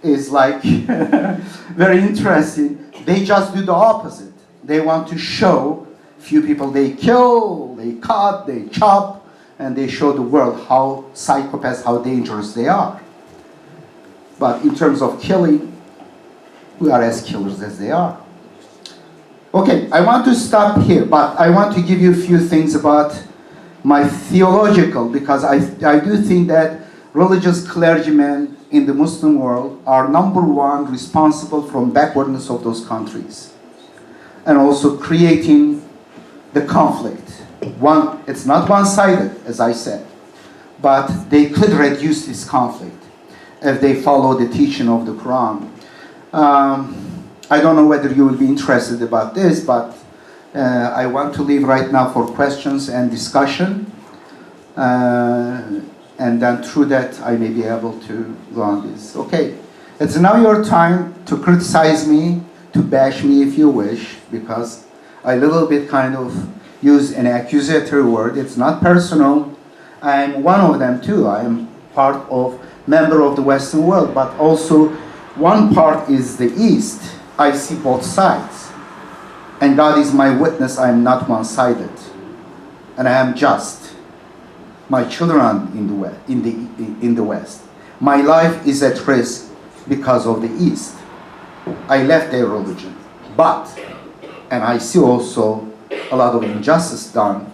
is like very interesting. They just do the opposite. They want to show few people they kill, they cut, they chop, and they show the world how psychopaths, how dangerous they are. But in terms of killing, we are as killers as they are. Okay, I want to stop here, but I want to give you a few things about my theological, because I do think that religious clergymen in the Muslim world are number one responsible from backwardness of those countries, and also creating the conflict. It's not one-sided, as I said, but they could reduce this conflict if they follow the teaching of the Quran. I don't know whether you will be interested about this, but I want to leave right now for questions and discussion. And then through that, I may be able to go on this. Okay, it's now your time to criticize me, to bash me if you wish, because I little bit kind of use an accusatory word. It's not personal. I'm one of them too. I am part of, member of the Western world, but also one part is the East. I see both sides. And God is my witness, I am not one-sided. And I am just. My children in the West. My life is at risk because of the East. I left their religion. But, and I see also a lot of injustice done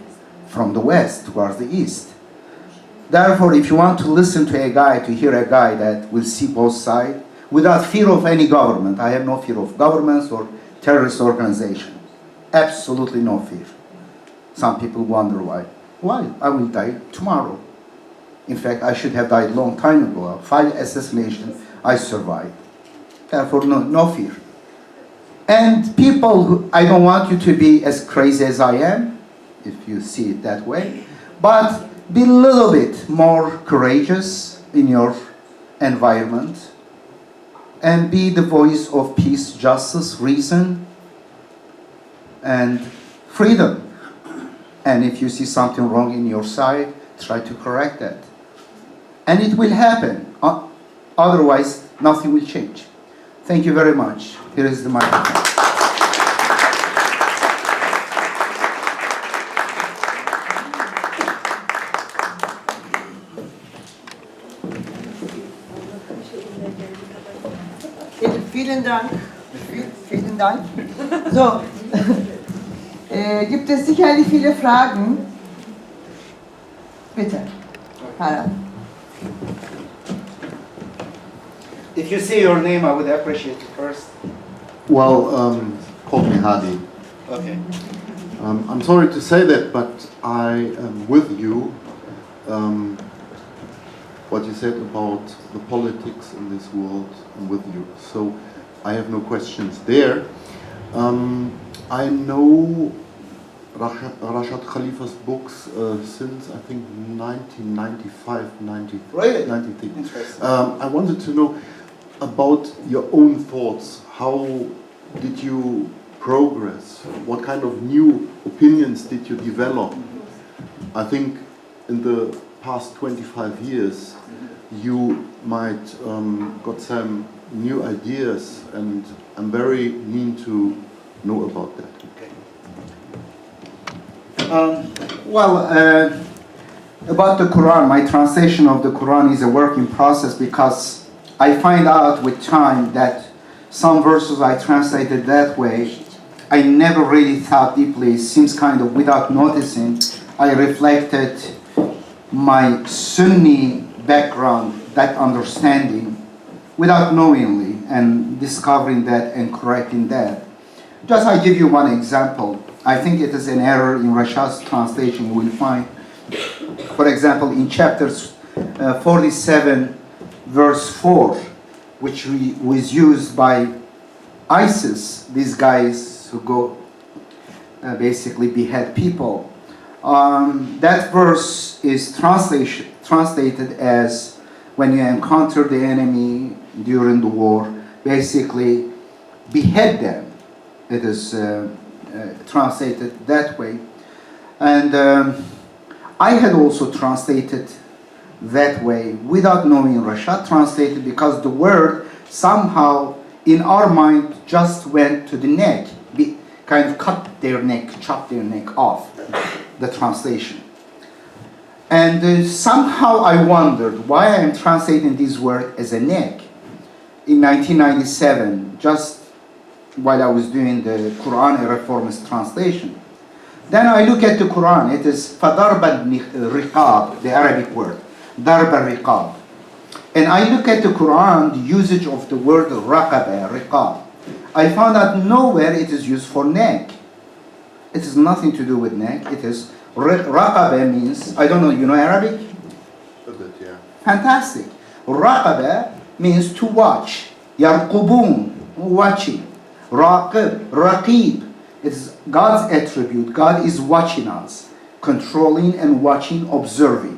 from the West towards the East. Therefore, if you want to listen to a guy, to hear a guy that will see both sides, without fear of any government, I have no fear of governments or terrorist organizations. Absolutely no fear. Some people wonder why. Why? I will die tomorrow. In fact, I should have died a long time ago. 5 assassinations, I survived. Therefore, no fear. And people who, I don't want you to be as crazy as I am, if you see it that way, but be a little bit more courageous in your environment and be the voice of peace, justice, reason, and freedom. And if you see something wrong in your side, try to correct that. And it will happen. Otherwise, nothing will change. Thank you very much. Here is the microphone. Vielen Dank. Vielen Dank. So, gibt es sicherlich viele Fragen? Bitte. Harald. If you say your name, I would appreciate it first. Well, call me Hadi. Okay. I'm sorry to say that, but I am with you. What you said about the politics in this world, I'm with you. So I have no questions there. I know Rashad Khalifa's books since I think 1995, 93. Really? 93. Interesting. I wanted to know about your own thoughts. How did you progress? What kind of new opinions did you develop? I think in the past 25 years you might got some new ideas, and I'm very keen to know about that. About the Quran, my translation of the Quran is a work in process because I find out with time that some verses I translated that way, I never really thought deeply. It seems kind of without noticing, I reflected my Sunni background, that understanding, without knowingly, and discovering that and correcting that. Just I give you one example. I think it is an error in Rashad's translation. You will find, for example, in chapters 47, verse 4, which was used by ISIS, these guys who go basically behead people. That verse is translated as when you encounter the enemy during the war, basically behead them. It is translated that way. And I had also translated that way without knowing Rashad translated, because the word somehow in our mind just went to the neck, kind of cut their neck, chop their neck off, the translation. And somehow I wondered why I am translating this word as a neck. In 1997, just while I was doing the Quran, a reformist translation. Then I look at the Quran, it is فَضَرْبَ الرِّقَابِ, the Arabic word, ضَرْبَ الرِّقَابِ. And I look at the Quran, the usage of the word raqaba, riqab. I found out nowhere it is used for neck. It has nothing to do with neck. It is, raqaba means, I don't know, you know Arabic? Yeah. Fantastic. Raqaba means to watch. Yarqubun, watching. Raqib, raqib. It's God's attribute. God is watching us, controlling and watching, observing.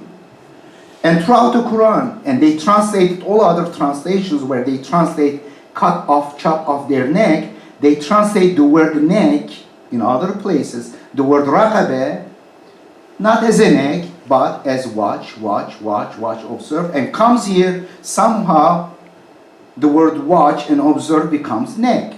And throughout the Quran, and they translate all other translations where they translate cut off, chop off their neck, they translate the word neck in other places, the word raqaba, not as a neck, but as watch, watch, watch, watch, observe, and comes here somehow the word watch and observe becomes neck.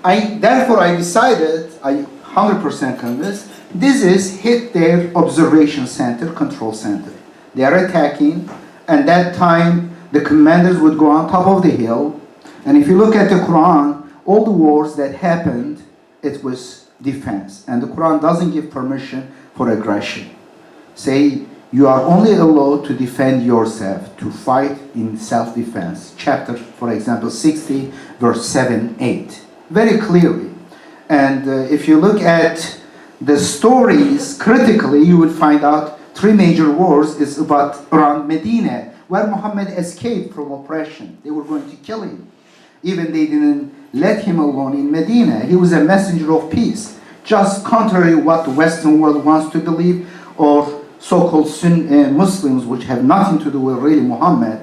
Therefore I decided, I 100% convinced, this is hit their observation center, control center. They are attacking, and that time the commanders would go on top of the hill, and if you look at the Quran, all the wars that happened, it was defense, and the Quran doesn't give permission for aggression. Say, you are only allowed to defend yourself, to fight in self-defense. Chapter, for example, 60, verse 7, 8. Very clearly. And if you look at the stories critically, you would find out 3 major wars is about around Medina, where Muhammad escaped from oppression. They were going to kill him. Even they didn't let him alone in Medina. He was a messenger of peace. Just contrary what the Western world wants to believe, or so-called Muslims, which have nothing to do with really Muhammad,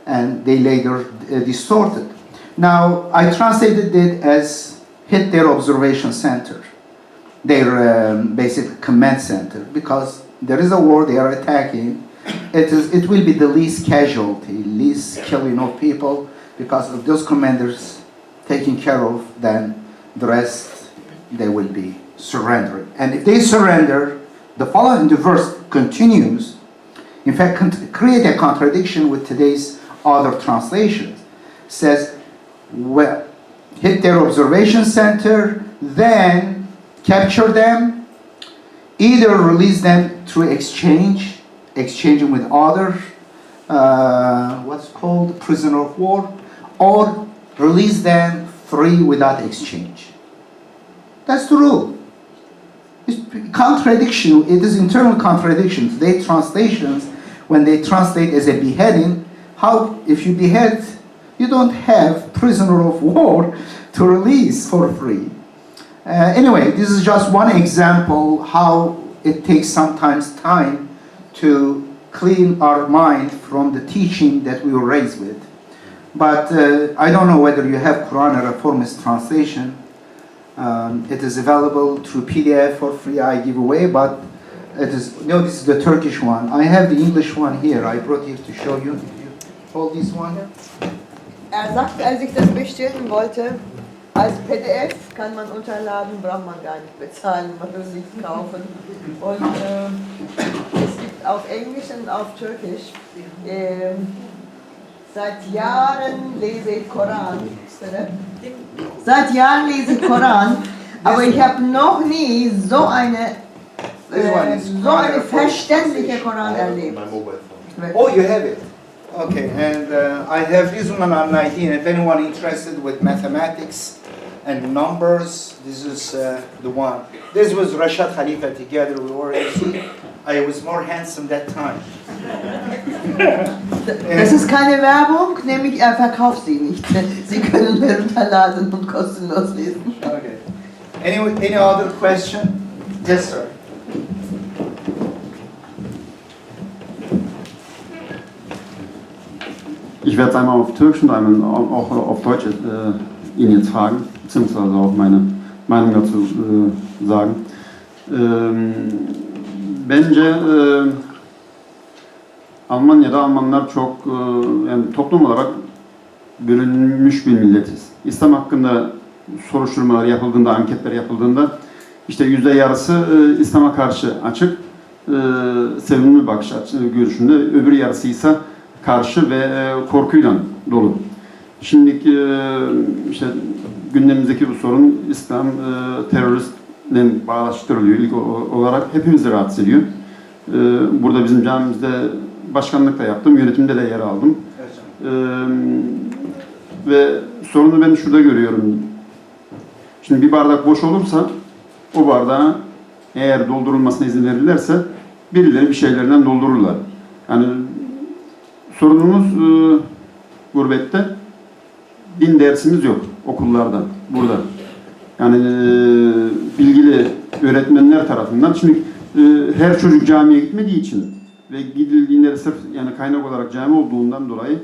and they later distorted. Now, I translated it as hit their observation center, their basic command center, because there is a war, they are attacking. It will be the least casualty, least killing of people, because of those commanders taken care of, then the rest, they will be surrendering. And if they surrender, the verse continues, in fact, create a contradiction with today's other translations. Says, well, hit their observation center, then capture them, either release them through exchanging with other, what's called prisoner of war, or release them free without exchange. That's the rule. It's contradiction, it is internal contradiction. Today translations, when they translate as a beheading, how, if you behead, you don't have prisoner of war to release for free. Anyway, this is just one example how it takes sometimes time to clean our mind from the teaching that we were raised with. But I don't know whether you have Quran or Reformist translation. It is available through PDF for free, I give away, but it is, no, this is the Turkish one. I have the English one here. I brought it to show you. If you hold this one. Sagte, als ich das bestellen wollte, als PDF kann man unterladen, braucht man gar nicht bezahlen, man muss nicht kaufen. Und es gibt auf Englisch und auf Türkisch. Seit Jahren lese ich Koran. Seit Jahren lese ich Koran, aber ich habe noch nie so eine verständliche Koran erlebt. Oh, you have it. Okay, and I have this one on 19. If anyone interested with mathematics and numbers, this is the one. This was Rashad Khalifa together. We were AC. I was more handsome that time. Das ist keine Werbung, nämlich er verkauft sie nicht. Sie können herunterladen und kostenlos lesen. Okay. Any other question? Yes, sir. Ich werde es einmal auf Türkisch und einmal auch auf Deutsch Ihnen jetzt fragen, beziehungsweise auch meine Meinung dazu sagen. Bence Almanya'da Almanlar çok yani toplum olarak bölünmüş bir milletiz. İslam hakkında soruşturmalar yapıldığında, anketler yapıldığında işte %yarısı İslam'a karşı açık, sevimli bakış görüşünde, öbür yarısı ise karşı ve korkuyla dolu. Şimdiki işte gündemimizdeki bu sorun İslam teröristle bağlaştırılıyor. İlk olarak hepimizi rahatsız ediyor. Burada bizim camimizde başkanlık da yaptım, yönetimde de yer aldım. Ve sorunu ben şurada görüyorum. Şimdi bir bardak boş olursa o bardağı eğer doldurulmasına izin verirlerse birileri bir şeylerden doldururlar. Yani sorunumuz gurbette din dersimiz yok okullarda, burada. Yani bilgili öğretmenler tarafından. Şimdi her çocuk camiye gitmediği için ve gidildiğinde sırf yani kaynak olarak cami olduğundan dolayı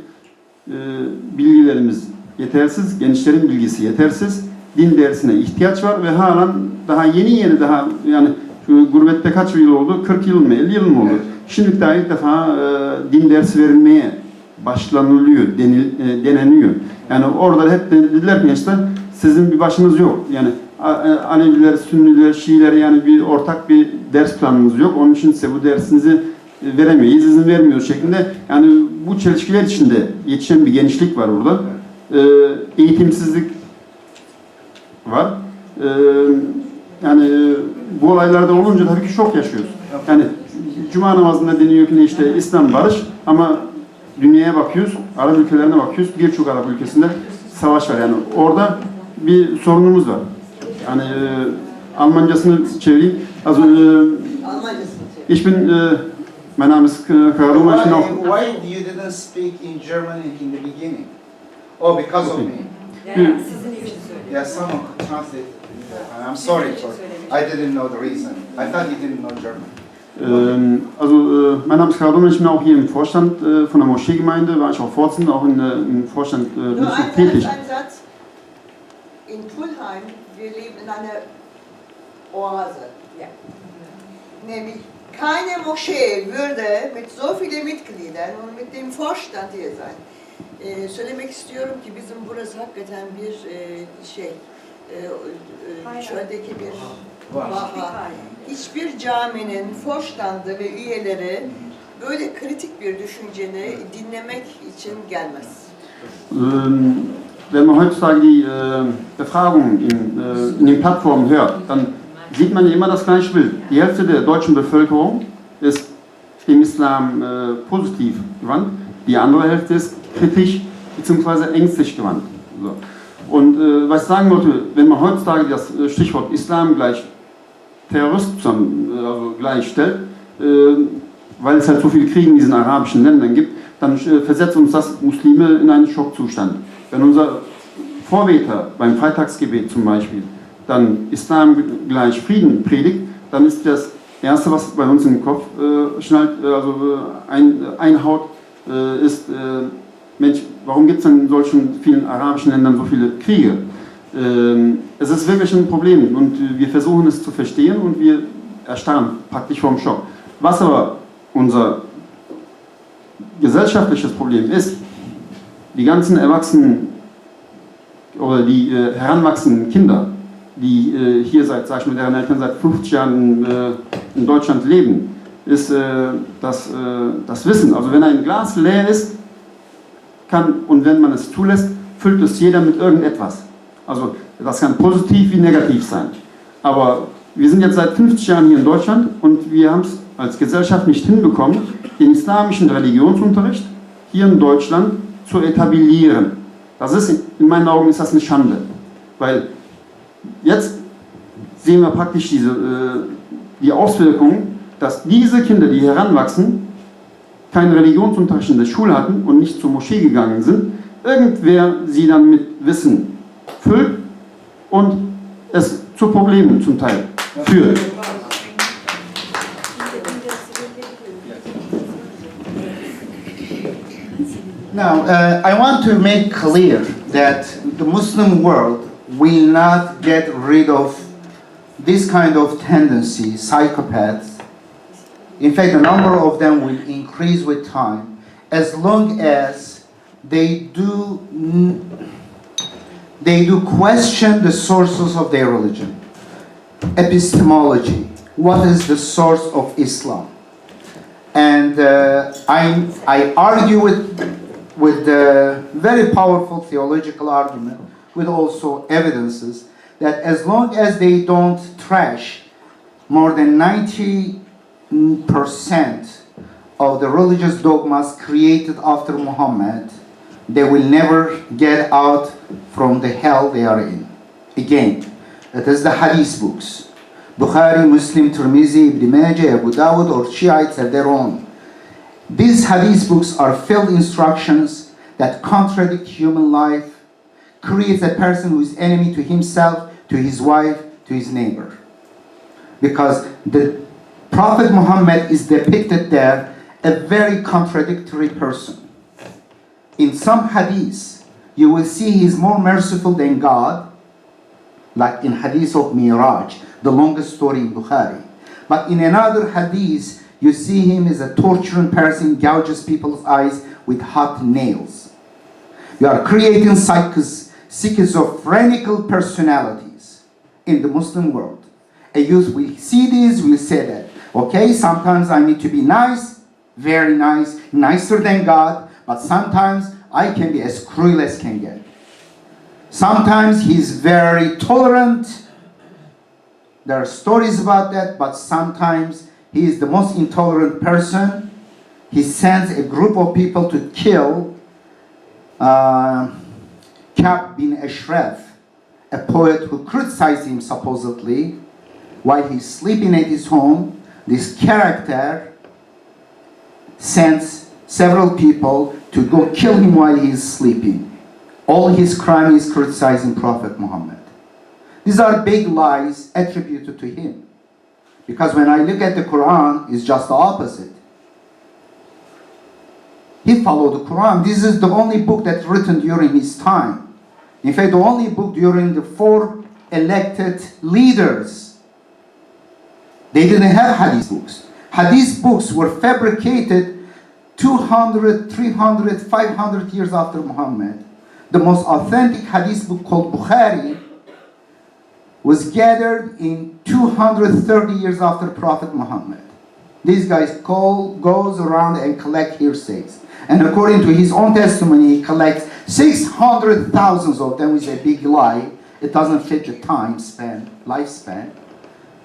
bilgilerimiz yetersiz, gençlerin bilgisi yetersiz. Din dersine ihtiyaç var ve halen daha yeni daha yani şu gurbette kaç yıl oldu? 40 yıl mı, 50 yıl mı oldu? Şimdi daha ilk defa din dersi verilmeye başlanılıyor, deneniyor. Yani orada hep dediler ki işte sizin bir başınız yok. Yani Aleviler, Sünniler, Şiiler yani bir ortak bir ders planınız yok. Onun için size bu dersinizi veremeyiz, izin vermiyoruz şeklinde. Yani bu çelişkiler içinde yetişen bir gençlik var burada. Eğitimsizlik var. Yani bu olaylarda olunca tabii ki şok yaşıyoruz. Yani Cuma namazında deniyor ki işte İslam barış ama dünyaya bakıyoruz, Arap ülkelerine bakıyoruz. Birçok Arap ülkesinde savaş var. Yani orada bir sorunumuz var. Yani Almancasını çevireyim. Also, ich bin, mein Name ist Kuran'ın. Why you didn't speak in German in the beginning? Oh, because of me. Yeah, someone translated. I'm sorry for. I didn't know the reason. I thought you didn't know German. Mein Name ist Kuran'ın. Ich bin auch hier im Vorstand von der Moscheegemeinde. War ich auch Vorsitzender, auch im Vorstand bin ich noch tätig. Ein Satz. In Pulheim, wir leben in einer Oase. Ja. Nämlich keine Moschee würde mit so vielen Mitgliedern und mit dem Vorstand hier sein. Söylemek istiyorum ki bizim burası hakikaten bir çöldeki bir vaha. Hiçbir caminin forstandı ve üyeleri böyle kritik bir düşünceni dinlemek için gelmez. Wenn man heutzutage die Befragungen in den Plattformen hört, dann sieht man immer das gleiche Bild. Die Hälfte der deutschen Bevölkerung ist dem Islam positiv gewandt, die andere Hälfte ist kritisch bzw. ängstlich gewandt. So. Und was ich sagen wollte, wenn man heutzutage das Stichwort Islam gleich Terrorist also gleichstellt, weil es halt so viele Kriege in diesen arabischen Ländern gibt, dann versetzt uns das Muslime in einen Schockzustand. Wenn unser Vorbeter beim Freitagsgebet zum Beispiel dann Islam gleich Frieden predigt, dann ist das Erste, was bei uns in den Kopf schnallt, einhaut, ist, Mensch, warum gibt es denn in solchen vielen arabischen Ländern so viele Kriege? Es ist wirklich ein Problem und wir versuchen es zu verstehen und wir erstarren praktisch vom Schock. Was aber unser gesellschaftliches Problem ist, die ganzen Erwachsenen oder die heranwachsenden Kinder, die hier seit, sag ich mal, deren Eltern seit 50 Jahren in Deutschland leben, ist das Wissen. Also wenn ein Glas leer ist, kann, und wenn man es zulässt, füllt es jeder mit irgendetwas. Also das kann positiv wie negativ sein. Aber wir sind jetzt seit 50 Jahren hier in Deutschland und wir haben es als Gesellschaft nicht hinbekommen, den islamischen Religionsunterricht hier in Deutschland zu etablieren. Das ist, in meinen Augen ist das eine Schande. Weil jetzt sehen wir praktisch die Auswirkungen, dass diese Kinder, die heranwachsen, keinen Religionsunterricht in der Schule hatten und nicht zur Moschee gegangen sind, irgendwer sie dann mit Wissen füllt und es zu Problemen zum Teil führt. Now, I want to make clear that the Muslim world will not get rid of this kind of tendency, psychopaths. In fact, the number of them will increase with time as long as they do question the sources of their religion. Epistemology. What is the source of Islam? And I argue with the very powerful theological argument, with also evidences, that as long as they don't trash more than 90% of the religious dogmas created after Muhammad, they will never get out from the hell they are in. Again, that is the hadith books. Bukhari, Muslim, Tirmizi, Ibn Majah, Abu Dawud, or Shiites have their own. These hadith books are filled instructions that contradict human life, creates a person who is enemy to himself, to his wife, to his neighbor. Because the Prophet Muhammad is depicted there a very contradictory person. In some hadiths, you will see he is more merciful than God, like in hadith of Miraj, the longest story in Bukhari. But in another hadith, you see him as a torturing person, gouges people's eyes with hot nails. You are creating schizophrenical personalities in the Muslim world. A youth will see this, will say that, okay, sometimes I need to be nice, very nice, nicer than God, but sometimes I can be as cruel as can get. Sometimes he's very tolerant. There are stories about that, but sometimes he is the most intolerant person. He sends a group of people to kill Ka'b bin Ashraf, a poet who criticized him supposedly while he's sleeping at his home. This character sends several people to go kill him while he's sleeping. All his crime is criticizing Prophet Muhammad. These are big lies attributed to him. Because when I look at the Quran, it's just the opposite. He followed the Quran. This is the only book that's written during his time. In fact, the only book during the 4 elected leaders. They didn't have hadith books. Hadith books were fabricated 200, 300, 500 years after Muhammad. The most authentic hadith book called Bukhari was gathered in 230 years after Prophet Muhammad. These guys goes around and collect hearsays. And according to his own testimony, he collects 600,000 of them, which is a big lie. It doesn't fit the lifespan.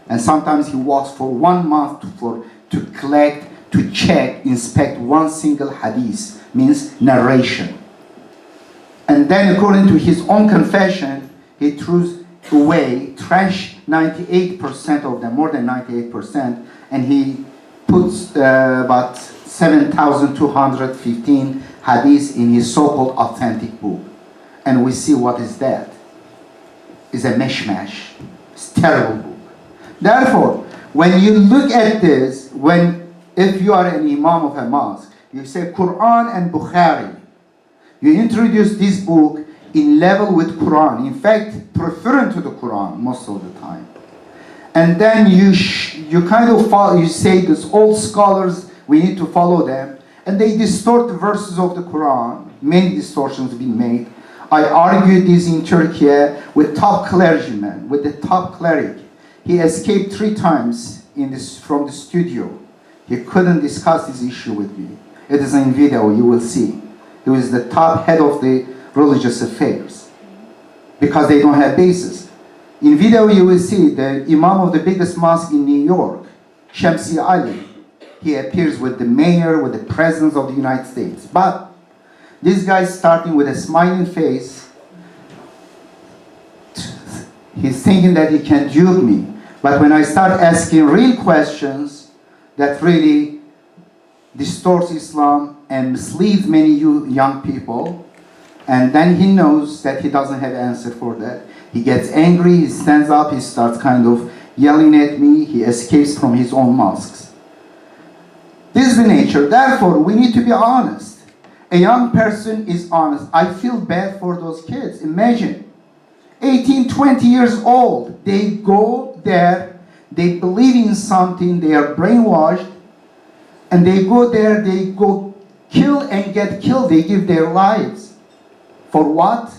And sometimes he walks for 1 month to collect, to check, inspect one single hadith, means narration. And then according to his own confession, he throws away, trash 98% of them, more than 98%, and he puts about 7,215 hadiths in his so-called authentic book. And we see what is that. It's a mishmash. It's a terrible book. Therefore, when you look at this, if you are an imam of a mosque, you say Quran and Bukhari. You introduce this book in level with Quran. In fact, preferring to the Quran most of the time. And then you kind of follow, you say these old scholars, we need to follow them. And they distort the verses of the Quran. Many distortions being made. I argued this in Turkey with top clergymen, with the top cleric. He escaped 3 times from the studio. He couldn't discuss this issue with me. It is in video, you will see. He was the top head of the religious affairs. Because they don't have basis. In video you will see the imam of the biggest mosque in New York, Shamsi Ali. He appears with the mayor, with the president of the United States. But this guy starting with a smiling face, he's thinking that he can dupe me. But when I start asking real questions that really distorts Islam and misleads many young people, and then he knows that he doesn't have answer for that. He gets angry, he stands up, he starts kind of yelling at me, he escapes from his own mosques. This is the nature. Therefore, we need to be honest. A young person is honest. I feel bad for those kids. Imagine, 18, 20 years old, they go there, they believe in something, they are brainwashed, and they go there, they go kill and get killed, they give their lives. For what?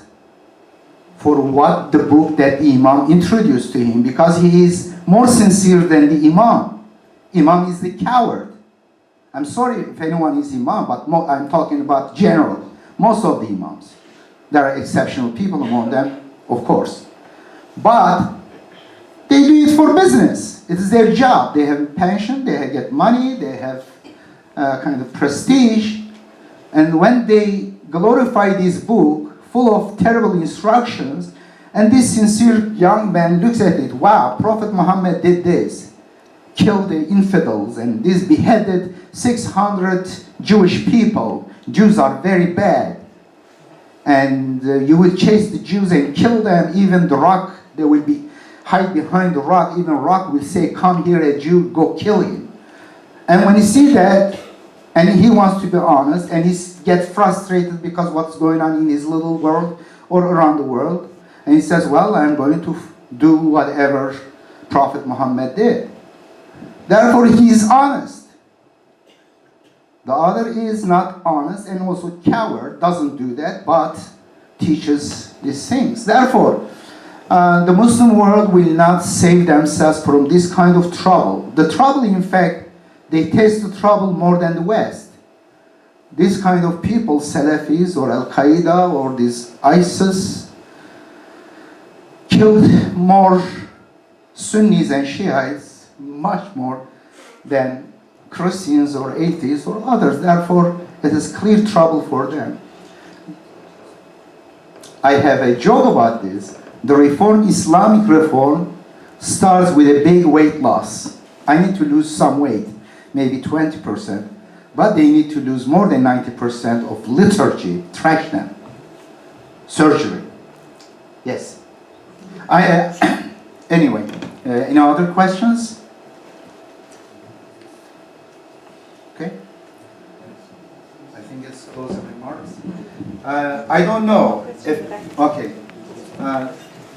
For what the book that the Imam introduced to him, because he is more sincere than the Imam. Imam is the coward. I'm sorry if anyone is Imam, but I'm talking about general. Most of the Imams. There are exceptional people among them, of course. But they do it for business. It is their job. They have pension, they get money, they have kind of prestige. And when they glorify this book, full of terrible instructions, and this sincere young man looks at it, wow, Prophet Muhammad did this. killed the infidels, and this beheaded 600 Jewish people. Jews are very bad. And you will chase the Jews and kill them. Even the rock, they will be hide behind the rock. Even rock will say, come here, a Jew, go kill him. And when you see that, and he wants to be honest, and he gets frustrated because what's going on in his little world or around the world, and he says, well, I'm going to do whatever Prophet Muhammad did. Therefore, he is honest. The other is not honest and also coward, doesn't do that, but teaches these things. Therefore, the Muslim world will not save themselves from this kind of trouble. The trouble, in fact, they taste the trouble more than the West. This kind of people, Salafis or Al-Qaeda or this ISIS, killed more Sunnis and Shiites, much more than Christians or atheists or others. Therefore, it is clear trouble for them. I have a joke about this. The reform, Islamic reform, starts with a big weight loss. I need to lose some weight, maybe 20%, but they need to lose more than 90% of liturgy, trash them, surgery. Yes. Anyway, any other questions? Okay. I think it's closing remarks. I don't know if, okay.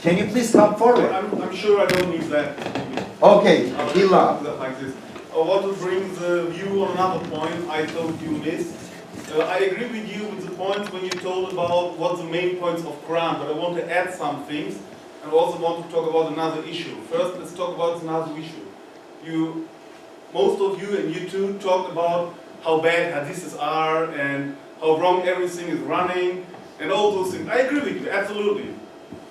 Can you please come forward? I'm sure I don't need that. Okay, Hila. Like this. I want to bring the view on another point I thought you missed. I agree with you with the points when you told about what the main points of Quran, but I want to add some things and also want to talk about another issue. First, let's talk about another issue. Most of you and you too talked about how bad hadiths are and how wrong everything is running and all those things. I agree with you, absolutely.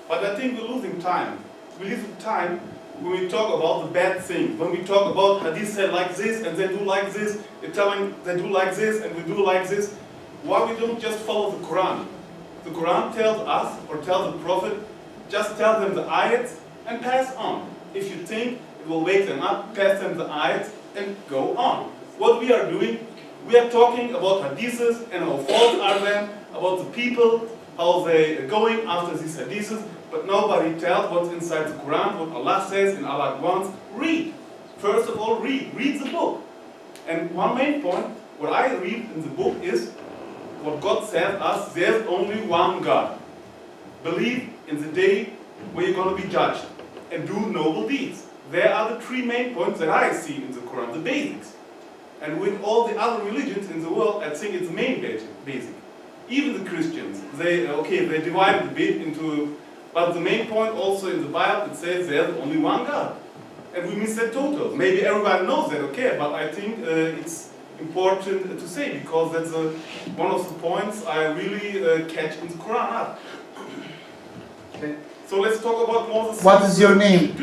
But I think we're losing time. We're losing time when we talk about the bad things. When we talk about hadith said like this and they do like this, they're telling they do like this and we do like this. Why we don't just follow the Quran? The Quran tells us or tells the Prophet, just tell them the ayats and pass on. If you think it will wake them up, pass them the ayats and go on. What we are doing, we are talking about hadiths and how false are them, about the people, how they are going after these hadiths, but nobody tells what's inside the Quran, what Allah says and Allah wants. Read. First of all, read. Read the book. And one main point, what I read in the book is what God says us, there's only one God. Believe in the day where you're going to be judged and do noble deeds. There are the three main points that I see in the Quran, the basics. And with all the other religions in the world, I think it's the main basic. Even the Christians, they divide it a bit into, but the main point also in the Bible, it says there's only one God. And we miss that totally. Maybe everybody knows that, okay, but I think it's important to say because that's one of the points I really catch in the Quran up. Okay. So let's talk about more of the What is your name?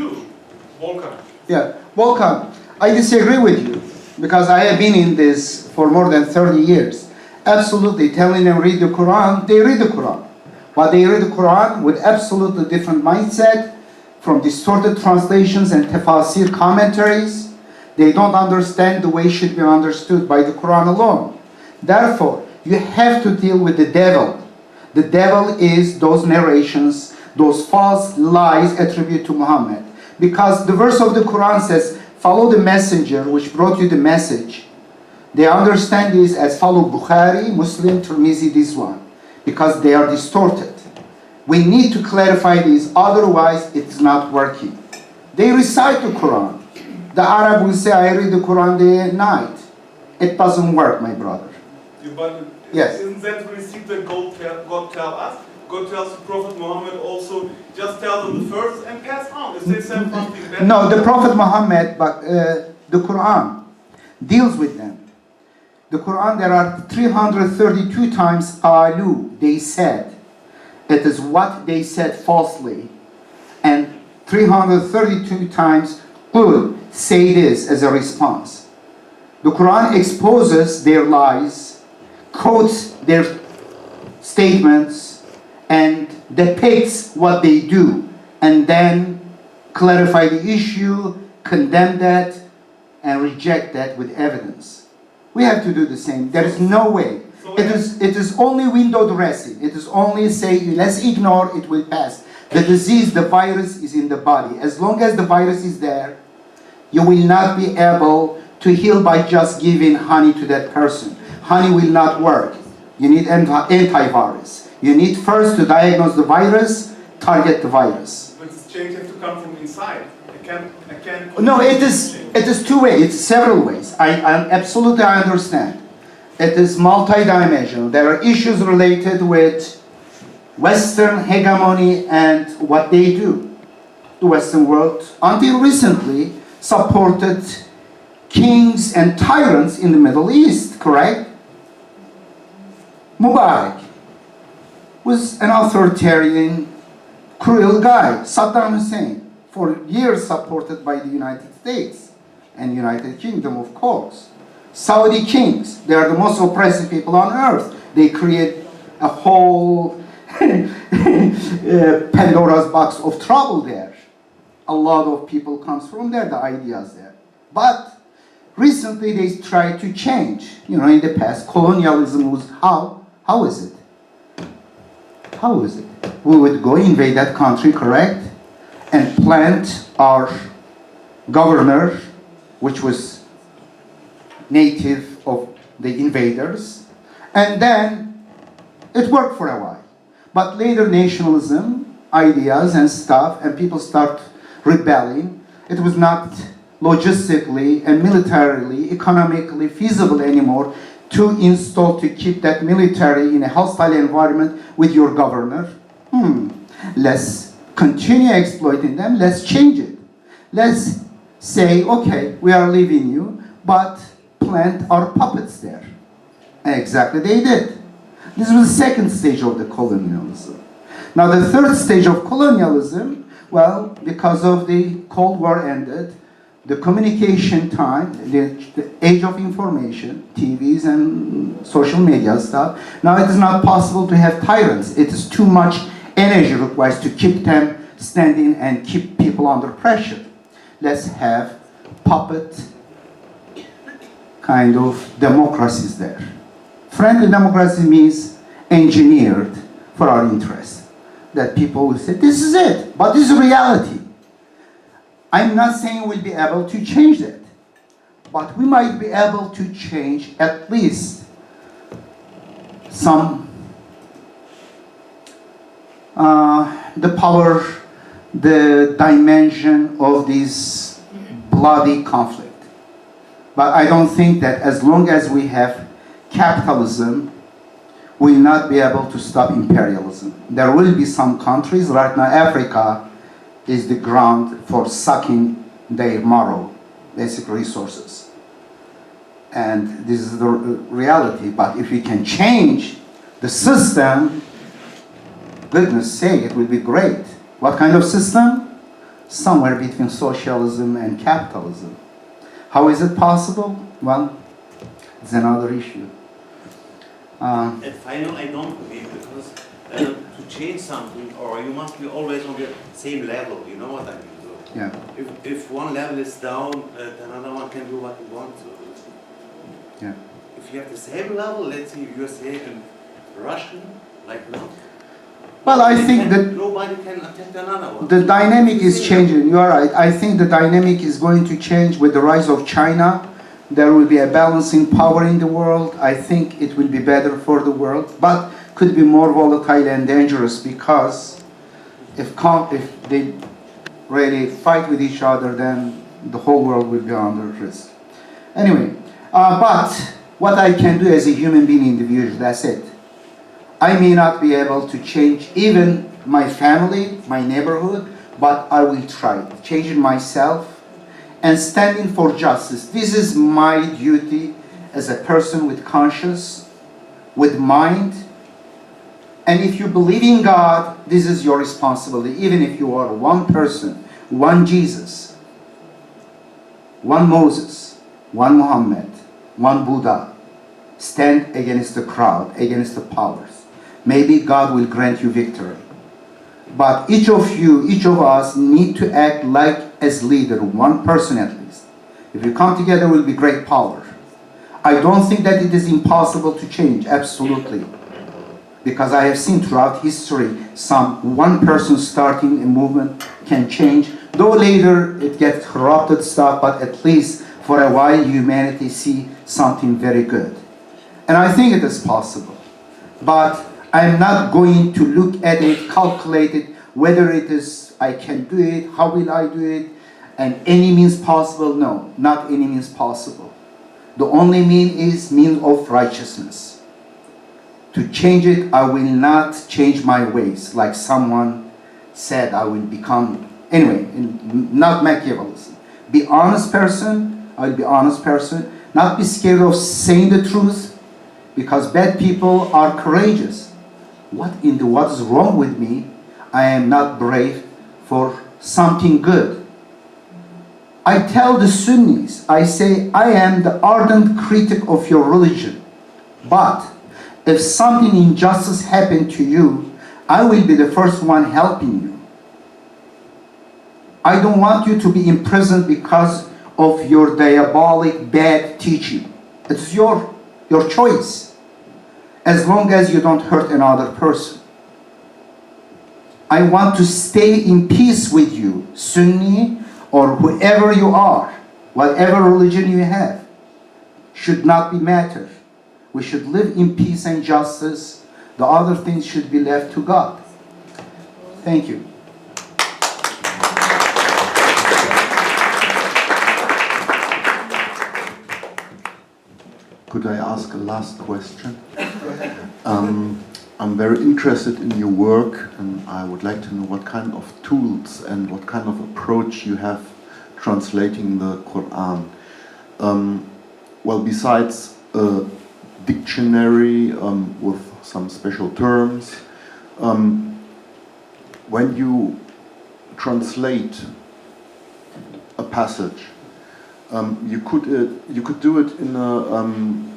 Volkan. Yeah, welcome. I disagree with you because I have been in this for more than 30 years. Absolutely, telling them read the Quran, they read the Quran. But they read the Quran with absolutely different mindset, from distorted translations and tafsir commentaries. They don't understand the way it should be understood by the Quran alone. Therefore, you have to deal with the devil. The devil is those narrations, those false lies attributed to Muhammad. Because the verse of the Quran says, follow the messenger which brought you the message. They understand this as follow Bukhari, Muslim, Tirmizi, this one. Because they are distorted. We need to clarify this, otherwise it's not working. They recite the Quran. The Arab will say, I read the Quran day and night. It doesn't work, my brother. But yes. Isn't that the receipt that God tells us? God tells the Prophet Muhammad also, just tell them the first and pass on. If they say something bad. No, the Prophet Muhammad, but the Quran deals with them. The Quran, there are 332 times qalu, they said. It is what they said falsely. And 332 times qul, say this as a response. The Quran exposes their lies, quotes their statements, and depicts what they do, and then clarify the issue, condemn that, and reject that with evidence. We have to do the same. There is no way. It is only window dressing. It is only saying, let's ignore, it will pass. The disease, the virus is in the body. As long as the virus is there, you will not be able to heal by just giving honey to that person. Honey will not work. You need antivirus. You need first to diagnose the virus, target the virus. But this change has to come from inside. I can't. No, it is two ways. It's several ways. I absolutely understand. It is multidimensional. There are issues related with Western hegemony and what they do. The Western world, until recently, supported kings and tyrants in the Middle East, correct? Mubarak was an authoritarian, cruel guy. Saddam Hussein, for years supported by the United States and United Kingdom, of course. Saudi kings, they are the most oppressive people on earth. They create a whole Pandora's box of trouble there. A lot of people comes from there, the ideas there. But recently they tried to change. You know, in the past, colonialism was how is it? How is it? We would go invade that country, correct? And plant our governor, which was native of the invaders, and then it worked for a while. But later nationalism, ideas and stuff, and people start rebelling. It was not logistically and militarily, economically feasible anymore to keep that military in a hostile environment with your governor. Let's continue exploiting them, let's change it. Let's say, okay, we are leaving you, but plant our puppets there. And exactly they did. This was the second stage of the colonialism. Now the third stage of colonialism, well, because of the Cold War ended, the communication time, the age of information, TVs and social media stuff, now it is not possible to have tyrants. It is too much energy required to keep them standing and keep people under pressure. Let's have puppet kind of democracies there. Friendly democracy means engineered for our interest. That people will say, this is it, but this is reality. I'm not saying we'll be able to change that, but we might be able to change at least some the power, the dimension of this bloody conflict. But I don't think that as long as we have capitalism, we'll not be able to stop imperialism. There will be some countries, right now Africa is the ground for sucking their marrow, basic resources. And this is the reality, but if we can change the system, goodness sake, it will be great. What kind of system? Somewhere between socialism and capitalism. How is it possible? Well, it's another issue. And finally, I don't believe, because to change something, or you must be always on the same level, you know what I mean? So yeah. If one level is down, then another one can do what he wants. Yeah. If you have the same level, let's say you're saying in Russian, like now. Well, I think that nobody can attack another one. the dynamic is changing. You are right. I think the dynamic is going to change with the rise of China. There will be a balancing power in the world. I think it will be better for the world, but could be more volatile and dangerous, because if they really fight with each other, then the whole world will be under risk. Anyway, but what I can do as a human being individual, that's it. I may not be able to change even my family, my neighborhood, but I will try changing myself and standing for justice. This is my duty as a person with conscience, with mind. And if you believe in God, this is your responsibility, even if you are one person, one Jesus, one Moses, one Muhammad, one Buddha. Stand against the crowd, against the powers. Maybe God will grant you victory. But each of you, each of us need to act like as leader, one person at least. If we come together, we'll be great power. I don't think that it is impossible to change, absolutely. Because I have seen throughout history, one person starting a movement can change. Though later it gets corrupted stuff, but at least for a while humanity see something very good. And I think it is possible. But I'm not going to look at it, calculate it, whether it is I can do it, how will I do it, and any means possible. No, not any means possible. The only means of righteousness. To change it, I will not change my ways. Like someone said, I will become, anyway, not Machiavellism. Be honest person, I'll be honest person. Not be scared of saying the truth, because bad people are courageous. What is wrong with me? I am not brave for something good. I tell the Sunnis, I say, I am the ardent critic of your religion. But if something injustice happened to you, I will be the first one helping you. I don't want you to be imprisoned because of your diabolic bad teaching. It's your choice, as long as you don't hurt another person. I want to stay in peace with you, Sunni or whoever you are, whatever religion you have, should not be matter. We should live in peace and justice. The other things should be left to God. Thank you. Could I ask a last question? I'm very interested in your work, and I would like to know what kind of tools and what kind of approach you have translating the Quran. Well, besides a dictionary with some special terms, when you translate a passage, you could do it in a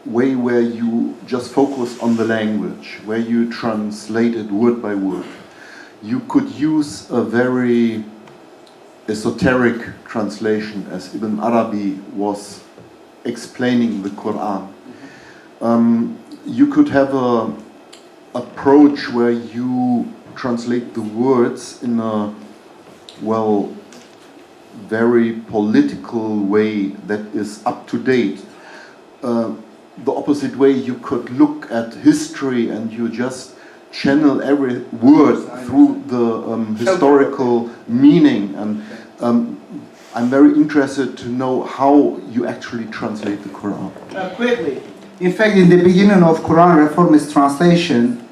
way where you just focus on the language, where you translate it word by word. You could use a very esoteric translation, as Ibn Arabi was explaining the Quran. You could have a approach where you translate the words in a, well, very political way that is up to date. The opposite way, you could look at history and you just channel every word through the historical meaning. And I'm very interested to know how you actually translate the Quran. Quickly. In fact, in the beginning of Quran Reformist Translation,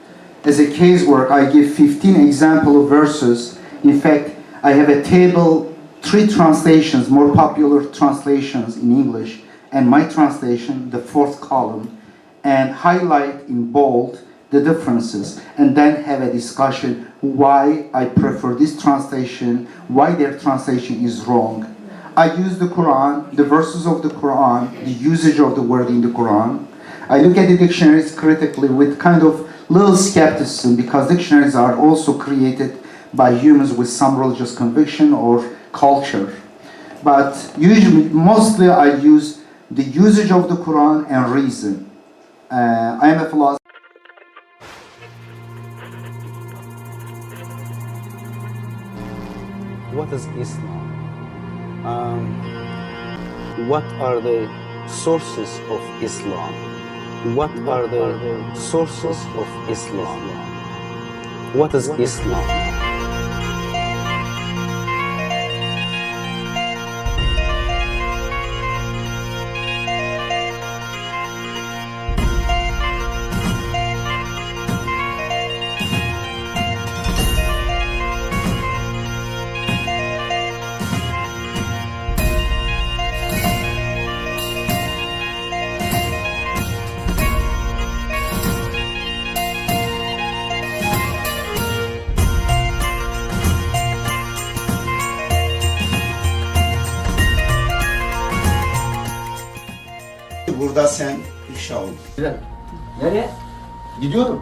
as a casework, I give 15 example of verses. In fact, I have a table, 3 translations, more popular translations in English, and my translation, the 4th column, and highlight in bold the differences, and then have a discussion why I prefer this translation, why their translation is wrong. I use the Quran, the verses of the Quran, the usage of the word in the Quran. I look at the dictionaries critically with kind of little skepticism, because dictionaries are also created by humans with some religious conviction or culture. But usually, mostly I use the usage of the Quran and reason. I am a philosopher. What is Islam? What are the sources of Islam? What are the sources of Islam? What is Islam? Burada sen ifşa oldun. Nereye? Gidiyorum.